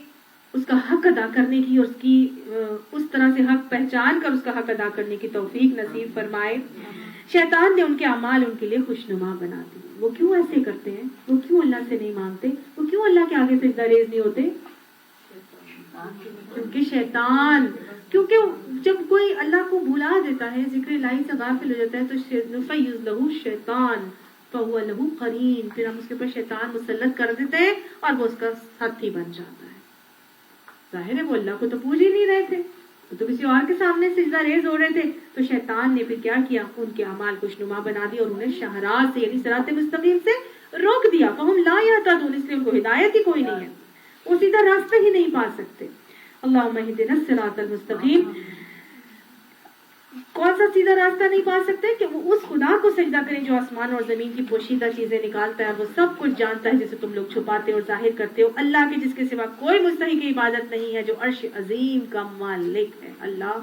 A: اس کا حق ادا کرنے کی اور اس کی اس طرح سے حق پہچان کر اس کا حق ادا کرنے کی توفیق نصیب فرمائے. شیطان نے ان کے اعمال ان کے لیے خوشنما بنا دی. وہ کیوں ایسے کرتے ہیں؟ وہ کیوں اللہ سے نہیں مانگتے؟ وہ کیوں اللہ کے آگے سجدہ ریز نہیں ہوتے؟ کیونکہ شیطان، کیونکہ جب کوئی اللہ کو بھلا دیتا ہے، ذکر الہی سے غافل ہو جاتا ہے، تو نفیض لہ شیطان فہو لہ قرین، پھر ہم اس کے اوپر شیطان مسلط کر دیتے ہیں اور وہ اس کا ساتھی بن جاتا ہے۔ ظاہر ہے وہ اللہ کو تو پوج ہی نہیں رہے تھے، وہ تو کسی اور کے سامنے سجدہ ریز ہو رہے تھے، تو شیطان نے پھر کیا کیا، ان کے اعمال خوشنما بنا دیا اور انہیں شہراز سے یعنی صراط مستقیم سے روک دیا، فہم لا یہتدون، اس لیے ان کو ہدایت ہی کوئی نہیں ہے، وہ سیدھا راستہ ہی نہیں پا سکتے۔ اللہم اہدنا الصراط المستقیم، کون سا سیدھا راستہ نہیں پا سکتے کہ وہ اس خدا کو سجدہ کریں جو آسمان اور زمین کی پوشیدہ چیزیں نکالتا ہے، وہ سب کچھ جانتا ہے جسے تم لوگ چھپاتے اور ظاہر کرتے ہو، اللہ کے جس کے سوا کوئی مستحق عبادت نہیں ہے، جو عرش عظیم کا مالک ہے۔ اللہ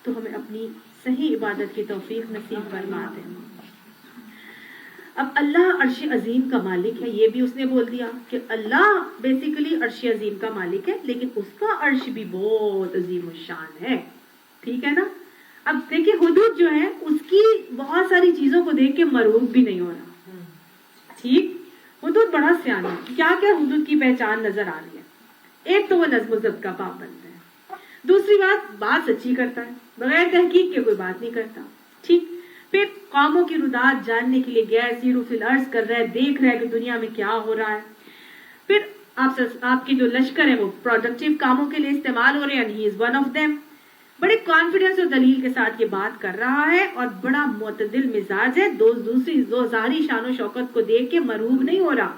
A: تو ہمیں اپنی صحیح عبادت کی توفیق نصیب فرما دے۔ اب اللہ عرش عظیم کا مالک ہے، یہ بھی اس نے بول دیا کہ اللہ بیسیکلی عرش عظیم کا مالک ہے، لیکن اس کا عرش بھی بہت عظیم الشان ہے، ٹھیک ہے نا۔ اب دیکھیں حدود جو ہے اس کی بہت ساری چیزوں کو دیکھ کے مرعوب بھی نہیں ہو رہا، ٹھیک، حدود بڑا سیاح ہے، کیا کیا حدود کی پہچان نظر آ رہی ہے۔ ایک تو وہ نظم و ضبط کا پابند ہے، دوسری بات سچی کرتا ہے، بغیر تحقیق کے کوئی بات نہیں کرتا، ٹھیک، پھر قوموں کی ردات جاننے کے لیے گیا سیرو فی الارض کر رہا ہے، دیکھ رہا ہے کہ دنیا میں کیا ہو رہا ہے، پھر آپ کی جو لشکر ہے وہ پروڈکٹیو کاموں کے لیے استعمال ہو رہے ہیں، ہی از ون آف دیم، بڑے کانفیڈنس اور دلیل کے ساتھ یہ بات کر رہا ہے اور بڑا معتدل مزاج ہے، دوسری ظاہری شان و شوکت کو دیکھ کے مرعوب نہیں ہو رہا،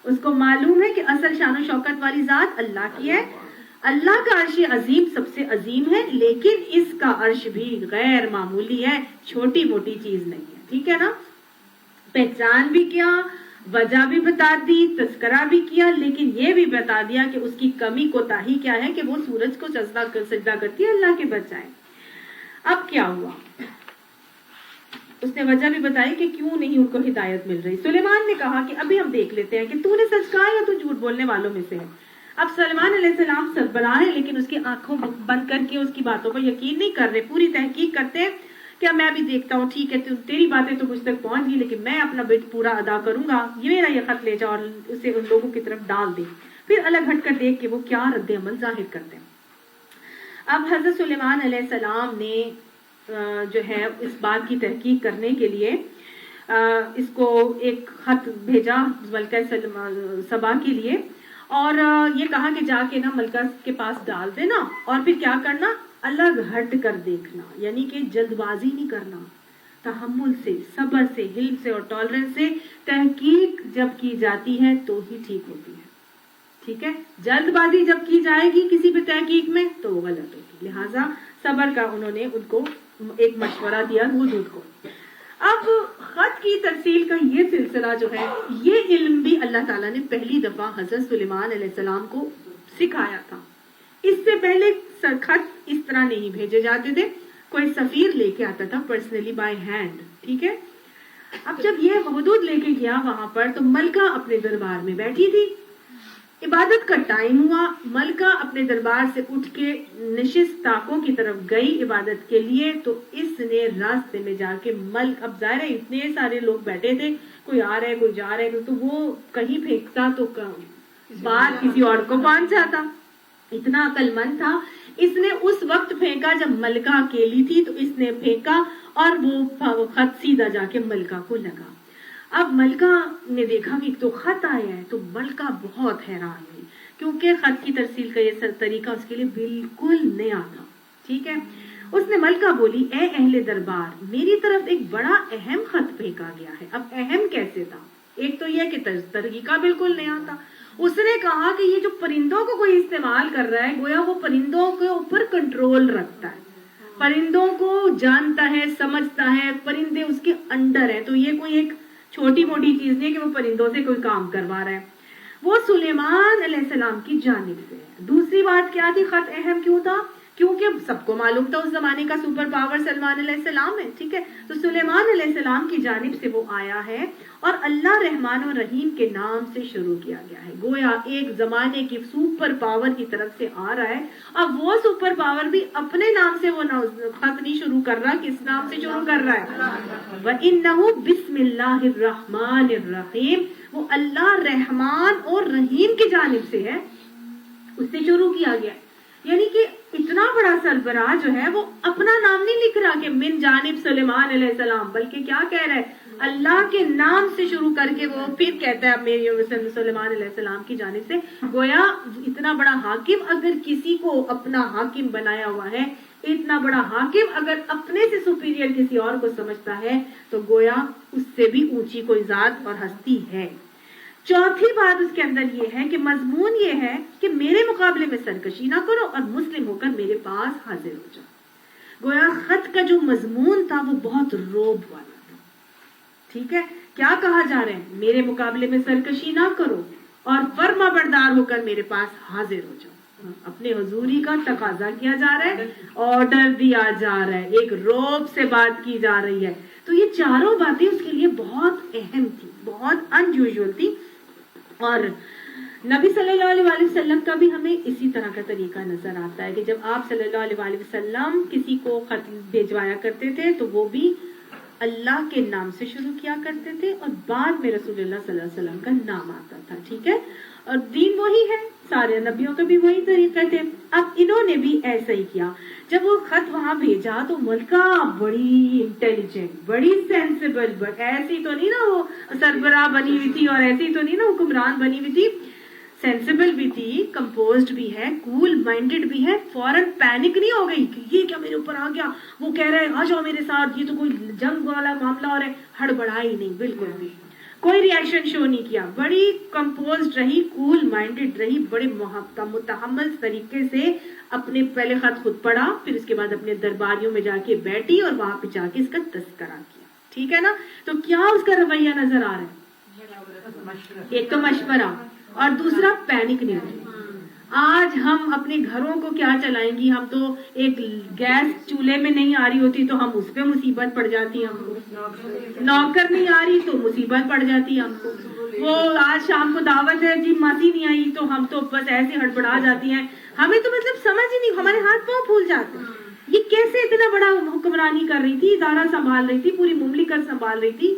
A: اس کو معلوم ہے کہ اصل شان و شوکت والی ذات اللہ کی ہے، اللہ کا عرش عظیم سب سے عظیم ہے، لیکن اس کا عرش بھی غیر معمولی ہے، چھوٹی موٹی چیز نہیں ہے، ٹھیک ہے نا۔ پہچان بھی کیا، وجہ بھی بتا دی، تذکرہ بھی کیا، لیکن یہ بھی بتا دیا کہ اس کی کمی کوتاہی کیا ہے کہ وہ سورج کو سجدہ کرتی ہے اللہ کے بجائے۔ اب کیا ہوا، اس نے وجہ بھی بتائی کہ کیوں نہیں ان کو ہدایت مل رہی۔ سلیمان نے کہا کہ ابھی ہم دیکھ لیتے ہیں کہ تو نے سچ کہا یا تو جھوٹ بولنے والوں میں سے ہے۔ اب سلیمان علیہ السلام سربراہ ہیں، لیکن اس کی آنکھوں بند کر کے اس کی باتوں پر یقین نہیں کر رہے، پوری تحقیق کرتے ہیں، کیا میں بھی دیکھتا ہوں، ٹھیک ہے تیری باتیں تو مجھ تک پہنچ گئی، لیکن میں اپنا بٹ پورا ادا کروں گا، یہ میرا یہ خط لے جا اور اسے ان لوگوں کی طرف ڈال دے، پھر الگ ہٹ کر دیکھ کہ وہ کیا رد عمل ظاہر کرتے ہیں۔ اب حضرت سلیمان علیہ السلام نے جو ہے اس بات کی تحقیق کرنے کے لیے اس کو ایک خط بھیجا ملکہ سبا کے لیے، اور یہ کہا کہ جا کے نا ملکہ کے پاس ڈال دینا، اور پھر کیا کرنا، الگ ہٹ کر دیکھنا، یعنی کہ جلد بازی نہیں کرنا، تحمل سے، صبر سے، حلم سے اور ٹالرنس سے تحقیق جب کی جاتی ہے تو ہی ٹھیک ہوتی ہے، ٹھیک ہے، جلد بازی جب کی جائے گی کسی بھی تحقیق میں تو وہ غلط ہوگی، لہٰذا صبر کا انہوں نے ان کو ایک مشورہ دیا حدود کو۔ اب خط کی ترسیل کا یہ سلسلہ جو ہے، یہ علم بھی اللہ تعالیٰ نے پہلی دفعہ حضرت سلیمان علیہ السلام کو سکھایا تھا، اس سے پہلے خط اس طرح نہیں بھیجے جاتے تھے، کوئی سفیر لے کے آتا تھا پرسنلی بائی ہینڈ، ٹھیک ہے۔ اب جب یہ حدود لے کے گیا وہاں پر تو ملکہ اپنے دربار میں بیٹھی تھی، عبادت کا ٹائم ہوا، ملکہ اپنے دربار سے اٹھ کے نشست طاقوں کی طرف گئی عبادت کے لیے، تو اس نے راستے میں جا کے اب ظاہر ہے اتنے سارے لوگ بیٹھے تھے، کوئی آ رہا ہے کوئی جا رہا ہے، تو وہ کہیں پھینکتا تو بات کسی اور کو پہنچ جاتا، اتنا عقل مند تھا، اس نے اس وقت پھینکا جب ملکہ اکیلی تھی، تو اس نے پھینکا اور وہ خط سیدھا جا کے ملکہ کو لگا۔ اب ملکہ نے دیکھا کہ تو خط آیا ہے، تو ملکہ بہت حیران ہوئی، کیونکہ خط کی ترسیل کا یہ طریقہ اس کے لیے بالکل نیا تھا، ٹھیک ہے۔ اس نے ملکہ بولی، اے اہل دربار، میری طرف ایک بڑا اہم خط پھینکا گیا ہے۔ اب اہم کیسے تھا، ایک تو یہ کہ طریقہ بالکل نیا تھا، اس نے کہا کہ یہ جو پرندوں کو کوئی استعمال کر رہا ہے، گویا وہ پرندوں کے اوپر کنٹرول رکھتا ہے، پرندوں کو جانتا ہے، سمجھتا ہے، پرندے اس کے انڈر ہیں، تو یہ کوئی ایک چھوٹی موٹی چیز نہیں کہ وہ پرندوں سے کوئی کام کروا رہا ہے، وہ سلیمان علیہ السلام کی جانب سے ہے۔ دوسری بات کیا تھی، خط اہم کیوں تھا، کیونکہ سب کو معلوم تھا اس زمانے کا سپر پاور سلیمان علیہ السلام ہے، ٹھیک ہے، تو سلیمان علیہ السلام کی جانب سے وہ آیا ہے، اور اللہ رحمان و رحیم کے نام سے شروع کیا گیا ہے، گویا ایک زمانے کی سپر پاور کی طرف سے آ رہا ہے۔ اب وہ سپر پاور بھی اپنے نام سے وہ خط نہیں شروع کر رہا، کس نام سے شروع کر رہا ہے، وَإِنَّهُ بِسْمِ اللَّهِ الرَّحْمَٰنِ الرَّحِيمِ، وہ اللہ رحمان اور رحیم کی جانب سے ہے۔ اس سے شروع کیا گیا ہے. یعنی کہ اتنا بڑا سربراہ جو ہے وہ اپنا نام نہیں لکھ رہا کہ من جانب سلیمان علیہ السلام، بلکہ کیا کہہ رہا ہے؟ اللہ کے نام سے شروع کر کے وہ پھر کہتا ہے میری سلیمان علیہ السلام کی جانب سے. گویا اتنا بڑا حاکم اگر کسی کو اپنا حاکم بنایا ہوا ہے، اتنا بڑا حاکم اگر اپنے سے سپیریئر کسی اور کو سمجھتا ہے تو گویا اس سے بھی اونچی کوئی ذات اور ہستی ہے. چوتھی بات اس کے اندر یہ ہے کہ مضمون یہ ہے کہ میرے مقابلے میں سرکشی نہ کرو اور مسلم ہو کر میرے پاس حاضر ہو جاؤ. گویا خط کا جو مضمون تھا وہ بہت روب والا تھا. ٹھیک ہے، کیا کہا جا رہا ہے؟ میرے مقابلے میں سرکشی نہ کرو اور فرما بردار ہو کر میرے پاس حاضر ہو جاؤ. اپنے حضوری کا تقاضا کیا جا رہا ہے، آرڈر دیا جا رہا ہے، ایک روب سے بات کی جا رہی ہے. تو یہ چاروں باتیں اس کے لیے بہت اہم تھی، بہت ان یوزول تھی. اور نبی صلی اللہ علیہ وسلم کا بھی ہمیں اسی طرح کا طریقہ نظر آتا ہے کہ جب آپ صلی اللہ علیہ وسلم کسی کو خط بھیجوایا کرتے تھے تو وہ بھی اللہ کے نام سے شروع کیا کرتے تھے اور بعد میں رسول اللہ صلی اللہ علیہ وسلم کا نام آتا تھا. ٹھیک ہے، اور دین وہی ہے، سارے نبیوں کا بھی وہی طریقہ تھے. اب انہوں نے بھی ایسا ہی کیا. جب وہ خط وہاں بھیجا تو ملکہ بڑی انٹیلیجنٹ، بڑی سینسیبل، ایسی تو نہیں نا وہ سربراہ بنی ہوئی تھی اور ایسی تو نہیں نا حکمران بنی ہوئی تھی، سینسیبل بھی تھی، کمپوزڈ بھی ہے، کول مائنڈڈ بھی ہے. فوراً پینک نہیں ہو گئی کہ یہ کیا میرے اوپر آ گیا، وہ کہہ رہے آ جاؤ میرے ساتھ، یہ تو کوئی جنگ والا معاملہ ہو رہا ہے. ہڑبڑائی نہیں، بالکل بھی کوئی ریئیکشن شو نہیں کیا. بڑی کمپوزڈ رہی، کول مائنڈڈ رہی، بڑے متحمل طریقے سے اپنے پہلے خط خود پڑھا، پھر اس کے بعد اپنے درباریوں میں جا کے بیٹھی اور وہاں پہ جا کے اس کا تذکرہ کیا. ٹھیک ہے نا؟ تو کیا اس کا رویہ نظر آ رہا ہے؟ ایک تو مشورہ اور دوسرا پینک نہیں ہوئی. آج ہم اپنے گھروں کو کیا چلائیں گی؟ ہم تو ایک گیس چولہے میں نہیں آ رہی ہوتی تو ہم اس پہ مصیبت پڑ جاتی ہے، ہم کو نوکر نہیں آ رہی تو مصیبت پڑ جاتی ہے ہم کو. وہ آج شام کو دعوت ہے جی ماسی نہیں آئی تو ہم تو بس ایسے ہڑبڑا جاتی ہیں. ہمیں تو مطلب سمجھ ہی نہیں، ہمارے ہاتھ پاؤں پھول جاتے ہیں. یہ کیسے اتنا بڑا حکمرانی کر رہی تھی، ادارہ سنبھال رہی تھی، پوری مملکت سنبھال رہی تھی.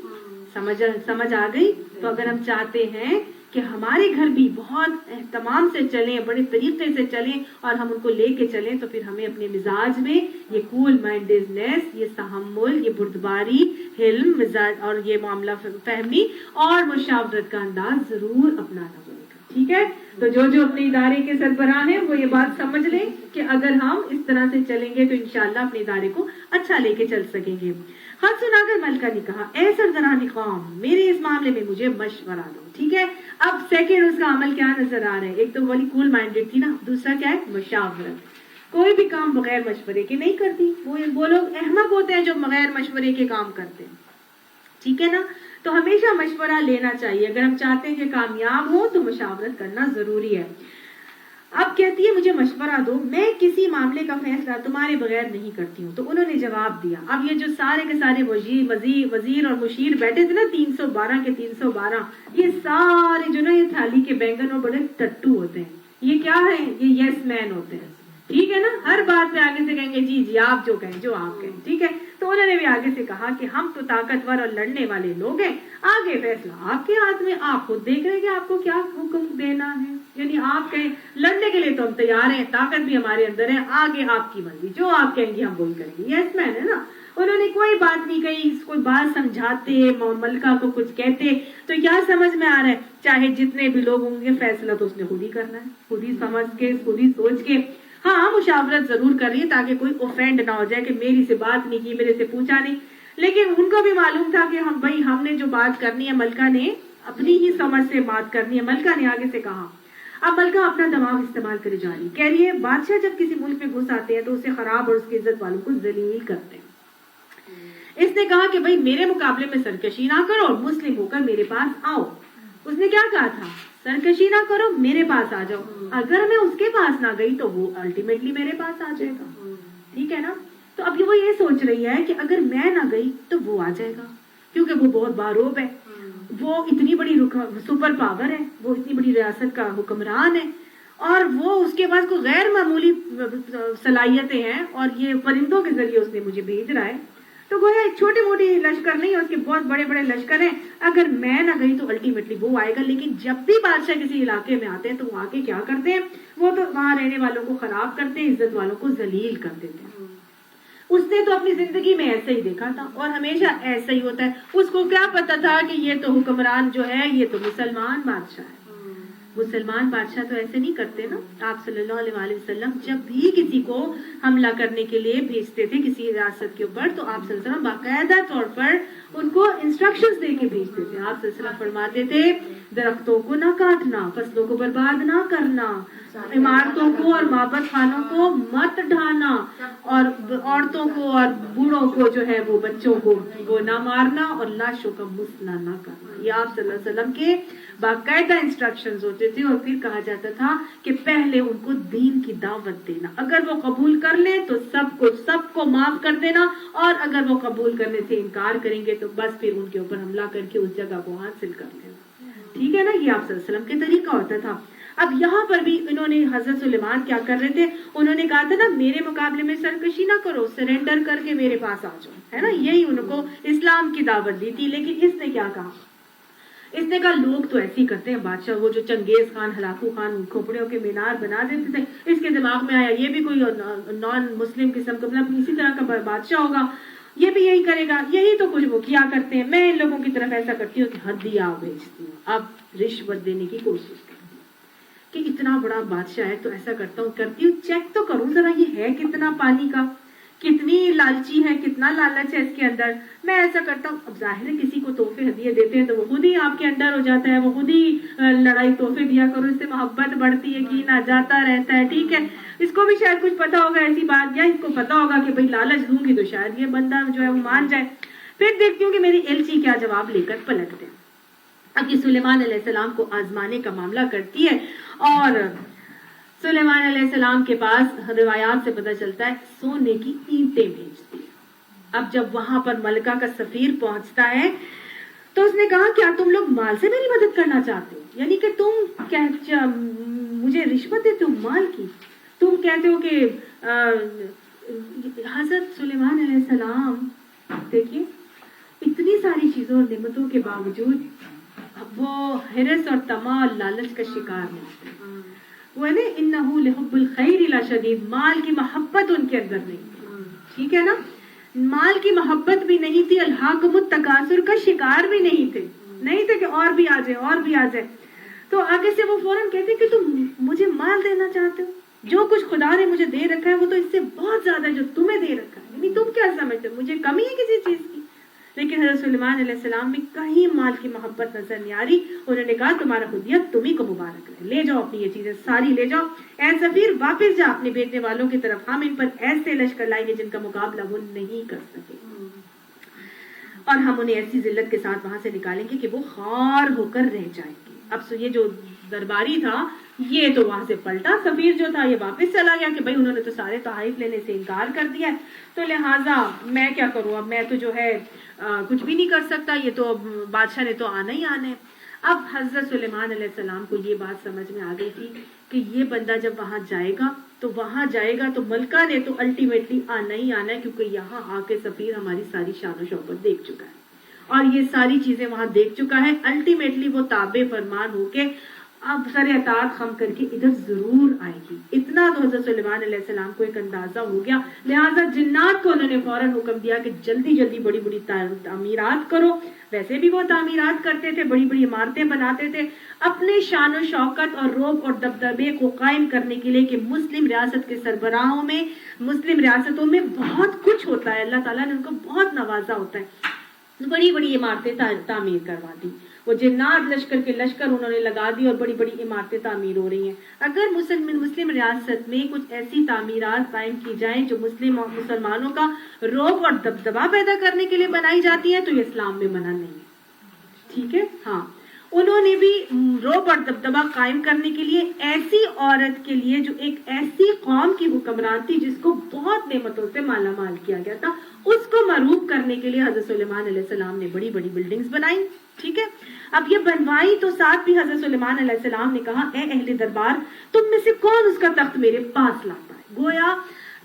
A: سمجھ آ گئی. تو اگر ہم چاہتے ہیں کہ ہمارے گھر بھی بہت اہتمام سے چلیں، بڑے طریقے سے چلیں اور ہم ان کو لے کے چلیں، تو پھر ہمیں اپنے مزاج میں یہ کول مائنڈنیس، یہ تحمل، یہ بردباری، حلم، مزاج اور یہ معاملہ فہمی اور مشاورت کا انداز ضرور اپنانا پڑے گا. ٹھیک ہے؟ تو جو اپنے ادارے کے سربراہ ہیں وہ یہ بات سمجھ لیں کہ اگر ہم اس طرح سے چلیں گے تو انشاءاللہ اپنے ادارے کو اچھا لے کے چل سکیں گے. خط سنا کر ملکہ نے کہا اے سرداران قوم، میرے اس معاملے میں مجھے مشورہ دو. ٹھیک ہے، اب سیکنڈ اس کا عمل کیا نظر آ رہا ہے؟ ایک تو والی کول مائنڈڈ تھی نا، دوسرا کیا ہے؟ مشاورت. کوئی بھی کام بغیر مشورے کے نہیں کرتی. وہ لوگ احمق ہوتے ہیں جو بغیر مشورے کے کام کرتے ہیں. ٹھیک ہے نا؟ تو ہمیشہ مشورہ لینا چاہیے. اگر ہم چاہتے ہیں کہ کامیاب ہو تو مشاورت کرنا ضروری ہے. اب کہتی ہے مجھے مشورہ دو، میں کسی معاملے کا فیصلہ تمہارے بغیر نہیں کرتی ہوں. تو انہوں نے جواب دیا. اب یہ جو سارے کے سارے وزیر اور مشیر بیٹھے تھے نا 312 کے 312، یہ سارے جو نا یہ تھالی کے بینگن اور بڑے ٹٹو ہوتے ہیں. یہ کیا ہے؟ یہ یس مین ہوتے ہیں. ٹھیک ہے نا؟ ہر بات میں آگے سے کہیں گے جی آپ جو کہیں، جو آپ کہیں. ٹھیک ہے؟ تو انہوں نے بھی آگے سے کہا کہ ہم تو طاقتور اور لڑنے والے لوگ ہیں، آگے فیصلہ آپ کے ہاتھ میں، آپ خود دیکھ رہے ہیں کہ آپ کو کیا حکم دینا ہے. یعنی آپ کہیں لڑنے کے لیے تو ہم تیار ہیں، طاقت بھی ہمارے اندر ہے، آگے آپ کی مرضی، جو آپ کہیں گے ہم وہی کریں گے. یس مین ہے نا؟ انہوں نے کوئی بات نہیں کہی. کوئی بات سمجھاتے، ملکہ کو کچھ کہتے تو کیا سمجھ میں آ رہا ہے؟ چاہے جتنے بھی لوگ ہوں گے فیصلہ تو اس نے خود ہی کرنا ہے، خود ہی سمجھ کے، خود ہی سوچ کے. ہاں مشاورت ضرور کر رہی ہے تاکہ کوئی اوفینڈ نہ ہو جائے کہ میری سے بات نہیں کی، میرے سے پوچھا نہیں. لیکن ان کو بھی معلوم تھا کہ ہم نے جو بات کرنی ہے ملکہ نے اپنی ہی سمجھ سے بات کرنی ہے. ملکہ نے آگے سے کہا. اب ملکہ اپنا دماغ استعمال کرے جا رہی، کہہ رہی ہے بادشاہ جب کسی ملک میں گھس آتے ہیں تو اسے خراب اور اس کی عزت والوں کو ذلیل کرتے ہیں. اس نے کہا کہ بھائی میرے مقابلے میں سرکشی نہ کرو اور مسلم ہو کر میرے پاس آؤ. اس نے کیا کہا تھا؟ سرکشی نہ کرو، میرے پاس آ جاؤ. اگر میں اس کے پاس نہ گئی تو وہ الٹیمیٹلی میرے پاس آ جائے گا. ٹھیک ہے نا؟ تو اب وہ یہ سوچ رہی ہے کہ اگر میں نہ گئی تو وہ آ جائے گا، کیونکہ وہ بہت باروب ہے، وہ اتنی بڑی سپر پاور ہے، وہ اتنی بڑی ریاست کا حکمران ہے اور وہ اس کے پاس کوئی غیر معمولی صلاحیتیں ہیں اور یہ پرندوں کے ذریعے اس نے مجھے بھیج رہا ہے. تو گویا ایک چھوٹی موٹی لشکر نہیں ہے، اس کے بہت بڑے بڑے لشکر ہیں. اگر میں نہ گئی تو الٹیمیٹلی وہ آئے گا. لیکن جب بھی بادشاہ کسی علاقے میں آتے ہیں تو وہ آ کے کیا کرتے ہیں؟ وہ تو وہاں رہنے والوں کو خراب کرتے ہیں، عزت والوں کو ذلیل کر دیتے ہیں. اس نے تو اپنی زندگی میں ایسا ہی دیکھا تھا اور ہمیشہ ایسا ہی ہوتا ہے. اس کو کیا پتا تھا کہ یہ تو حکمران جو ہے یہ تو مسلمان بادشاہ ہے. مسلمان بادشاہ تو ایسے نہیں کرتے نا. آپ صلی اللہ علیہ وآلہ وسلم جب بھی کسی کو حملہ کرنے کے لیے بھیجتے تھے کسی ریاست کے اوپر تو آپ صلی اللہ علیہ وسلم باقاعدہ طور پر ان کو انسٹرکشنز دے کے بھیجتے تھے. آپ صلی اللہ علیہ وسلم فرماتے تھے درختوں کو نہ کاٹنا، فصلوں کو برباد نہ کرنا، عمارتوں کو اور معبد خانوں کو مت ڈھانا، اور عورتوں کو اور بوڑھوں کو جو ہے وہ بچوں کو وہ نہ مارنا، اور لاشوں کا مسئلہ نہ کرنا. یہ آپ صلی اللہ علیہ وسلم کے باقاعدہ انسٹرکشنز ہوتے تھے. اور پھر کہا جاتا تھا کہ پہلے ان کو دین کی دعوت دینا، اگر وہ قبول کر لیں تو سب کو معاف کر دینا، اور اگر وہ قبول کرنے سے انکار کریں گے تو بس پھر ان کے اوپر حملہ کر کے اس جگہ کو حاصل کر لینا. ٹھیک ہے نا. یہ آپ صلی اللہ علیہ وسلم کے طریقہ ہوتا تھا. اب یہاں پر بھی انہوں نے حضرت سلیمان کیا کر رہے تھے؟ انہوں نے کہا تھا نا میرے مقابلے میں سرکشی نہ کرو، سرنڈر کر کے میرے پاس آ جاؤ، ہے نا. یہی ان کو اسلام کی دعوت دی تھی. لیکن اس نے کیا کہا؟ اس نے کہا لوگ تو ایسے ہی کرتے ہیں بادشاہ. وہ جو چنگیز خان، ہلاکو خان کھوپڑیوں کے مینار بنا دیتے تھے، اس کے دماغ میں آیا یہ بھی کوئی نان مسلم قسم کا مطلب اسی طرح کا بادشاہ ہوگا، یہ بھی یہی کرے گا. یہی تو کچھ وہ کیا کرتے ہیں. میں ان لوگوں کی طرف ایسا کرتی ہوں کہ ہدیہ بھیجتی ہوں. اب رشوت دینے کی کوشش کرتی ہوں کہ اتنا بڑا بادشاہ ہے تو ایسا کرتی ہوں چیک تو کروں ذرا یہ ہے کتنا پانی کا، کتنی لالچی ہے، کتنا لالچ ہے اس کے اندر. میں ایسا کرتا ہوں. اب ظاہر ہے کسی کو تحفے ہدیے دیتے ہیں تو وہ خود ہی آپ کے انڈر ہو جاتا ہے، وہ خود ہی لڑائی تحفے دیا کرو، اس سے محبت بڑھتی ہے، کینہ جاتا رہتا ہے. ٹھیک ہے. اس کو بھی شاید کچھ پتا ہوگا ایسی بات، یا اس کو پتا ہوگا کہ بھئی لالچ دوں گی تو شاید یہ بندہ جو ہے وہ مان جائے. پھر دیکھتی ہوں کہ میری ایلچی کیا جواب لے کر پلٹتے ہیں. اب یہ سلیمان علیہ السلام کو آزمانے کا معاملہ کرتی ہے، اور سلیمان علیہ السلام کے پاس روایات سے پتہ چلتا ہے سونے کی اینٹیں بھیجتی ہے. اب جب وہاں پر ملکہ کا سفیر پہنچتا ہے تو اس نے کہا کیا تم لوگ مال سے میری مدد کرنا چاہتے ہو؟ یعنی کہ تم مجھے رشوت دیتے ہو مال کی. تم کہتے ہو کہ حضرت سلیمان علیہ السلام دیکھیے اتنی ساری چیزوں اور نعمتوں کے باوجود وہ حرص اور طمع اور لالچ کا شکار نہیں. وہ ہے نا انہو لحب الخیر لشدید، مال کی محبت ان کے اندر نہیں تھی. ٹھیک ہے نا. مال کی محبت بھی نہیں تھی، الہاکم التکاثر کا شکار بھی نہیں تھے کہ اور بھی آ جائے. تو آگے سے وہ فوراً کہتے کہ تم مجھے مال دینا چاہتے ہو، جو کچھ خدا نے مجھے دے رکھا ہے وہ تو اس سے بہت زیادہ ہے جو تمہیں دے رکھا ہے. یعنی تم کیا سمجھتے ہو مجھے کمی ہے کسی چیز کی؟ لیکن حضرت سلیمان علیہ السلام میں کہیں مال کی محبت نظر نہیں آ رہی. انہوں نے کہا تمہارا ہدیہ تمہیں کو مبارک رہے، لے جاؤ اپنی یہ چیزیں ساری لے جاؤ. اے سفیر واپس جا اپنے بھیجنے والوں کی طرف، ہم ان پر ایسے لشکر لائیں گے جن کا مقابلہ وہ نہیں کر سکے، اور ہم انہیں ایسی ذلت کے ساتھ وہاں سے نکالیں گے کہ وہ خوار ہو کر رہ جائیں گے. اب یہ جو درباری تھا یہ تو وہاں سے پلٹا، سفیر جو تھا یہ واپس چلا گیا کہ بھائی انہوں نے تو سارے تحائف لینے سے انکار کر دیا ہے، تو لہٰذا میں کیا کروں، اب میں تو جو ہے کچھ بھی نہیں کر سکتا، یہ تو بادشاہ نے تو آنا ہی آنا ہے. اب حضرت سلیمان علیہ السلام کو یہ بات سمجھ میں آ گئی تھی کہ یہ بندہ جب وہاں جائے گا تو ملکہ نے تو الٹیمیٹلی آنا ہی آنا ہے، کیونکہ یہاں آ کے سفیر ہماری ساری شان و شوکت دیکھ چکا ہے اور یہ ساری چیزیں وہاں دیکھ چکا ہے. الٹیمیٹلی وہ تابع فرمان ہو کے اب سر اطاعت خم کر کے ادھر ضرور آئے گی. اتنا تو حضرت سلیمان علیہ السلام کو ایک اندازہ ہو گیا. لہٰذا جنات کو انہوں نے فوراً حکم دیا کہ جلدی جلدی بڑی بڑی تعمیرات کرو. ویسے بھی وہ تعمیرات کرتے تھے، بڑی بڑی عمارتیں بناتے تھے اپنے شان و شوکت اور رعب اور دبدبے کو قائم کرنے کے لیے کہ مسلم ریاست کے سربراہوں میں، مسلم ریاستوں میں بہت کچھ ہوتا ہے، اللہ تعالیٰ نے ان کو بہت نوازا ہوتا ہے. بڑی بڑی عمارتیں تعمیر کروا دی. وہ جنات لشکر کے لشکر انہوں نے لگا دی اور بڑی بڑی عمارتیں تعمیر ہو رہی ہیں. اگر مسلم ریاست میں کچھ ایسی تعمیرات قائم کی جائیں جو مسلمانوں کا رعب اور دبدبا پیدا کرنے کے لیے بنائی جاتی ہیں تو یہ اسلام میں منع نہیں ہے. ٹھیک ہے. ہاں انہوں نے بھی رعب اور دبدبا قائم کرنے کے لیے ایسی عورت کے لیے جو ایک ایسی قوم کی حکمران تھی جس کو بہت نعمتوں سے مالا مال کیا گیا تھا، اس کو مروب کرنے کے لیے حضرت سلیمان علیہ السلام نے بڑی بڑی بلڈنگز بنائی. ٹھیک ہے. اب یہ بنوائی تو ساتھ بھی حضرت سلیمان علیہ السلام نے کہا اے اہل دربار تم میں سے کون اس کا تخت میرے پاس لاتا ہے. گویا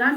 A: 10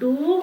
A: 2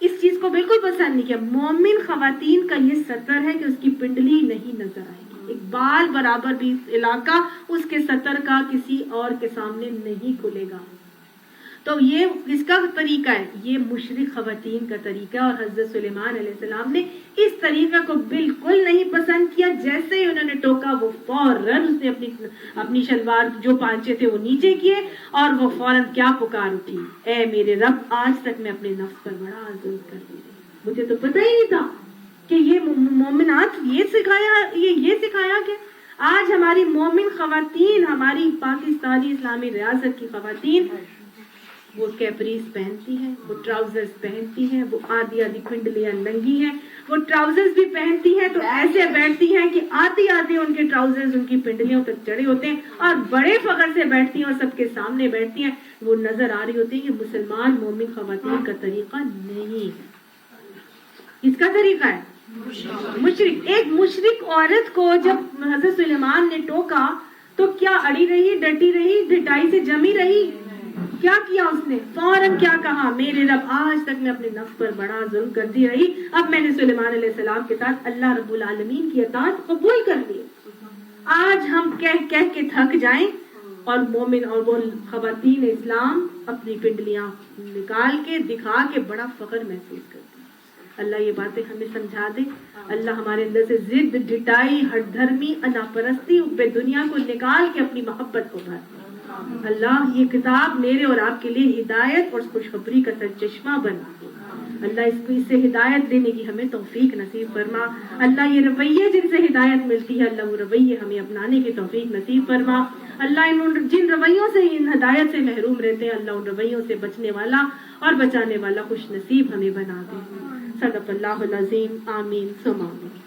A: اس چیز کو بالکل پسند نہیں کیا. مومن خواتین کا یہ سطر ہے کہ اس کی پنڈلی نہیں نظر آئے گی, ایک بال برابر بھی علاقہ اس کے سطر کا کسی اور کے سامنے نہیں کھلے گا. تو یہ کس کا طریقہ ہے؟ یہ مشرک خواتین کا طریقہ ہے. اور حضرت سلیمان علیہ السلام نے اس طریقہ کو بالکل نہیں پسند کیا. جیسے ہی انہوں نے ٹوکا وہ فوراً اس نے اپنی شلوار جو پانچے تھے وہ نیچے کیے اور وہ فوراً کیا پکار اٹھی, اے میرے رب آج تک میں اپنے نفس پر بڑا ظلم کرتی رہی, مجھے تو پتہ ہی نہیں تھا کہ یہ مومنات یہ سکھایا کہ آج ہماری مومن خواتین, ہماری پاکستانی اسلامی ریاست کی خواتین وہ کیپریز پہنتی ہیں, وہ ٹراؤزرز پہنتی ہیں, وہ آدھی پنڈلیاں ننگی ہیں, وہ ٹراؤزرز بھی پہنتی ہیں تو ایسے بیٹھتی ہیں کہ آدھی ان کے ٹراؤزرز ان کی پنڈلیوں تک چڑھے ہوتے ہیں اور بڑے فخر سے بیٹھتی ہیں اور سب کے سامنے بیٹھتی ہیں. وہ نظر آ رہی ہوتی ہے کہ مسلمان مومن خواتین کا طریقہ نہیں ہے. اس کا طریقہ ہے مشرک. ایک مشرک عورت کو جب حضرت سلیمان نے ٹوکا تو کیا اڑی رہی, ڈٹی رہی, ڈٹائی سے جمی رہی؟ کیا کیا اس نے؟ فوراً کیا کہا, میرے رب آج تک میں اپنے نفس پر بڑا ظلم کرتی رہی, اب میں نے سلیمان علیہ السلام کے ساتھ اللہ رب العالمین کی اطاعت قبول کر لی. آج ہم کہہ کے تھک جائیں اور مومن اور وہ خواتین اسلام اپنی پنڈلیاں نکال کے دکھا کے بڑا فخر محسوس کرتی ہیں. اللہ یہ باتیں ہمیں سمجھا دے. اللہ ہمارے اندر سے ضد, ڈٹائی, ہٹ دھرمی, انا پرستی, حب دنیا کو نکال کے اپنی محبت کو بھر. اللہ یہ کتاب میرے اور آپ کے لیے ہدایت اور خوشخبری کا سرچشمہ بنا. اللہ اس سے ہدایت دینے کی ہمیں توفیق نصیب فرما. اللہ یہ رویے جن سے ہدایت ملتی ہے اللہ وہ رویے ہمیں اپنانے کی توفیق نصیب فرما. اللہ جن رویوں سے ان ہدایت سے محروم رہتے ہیں اللہ ان رویوں سے بچنے والا اور بچانے والا خوش نصیب ہمیں بنا دے. صدق اللہ العظیم. آمین ثم آمین.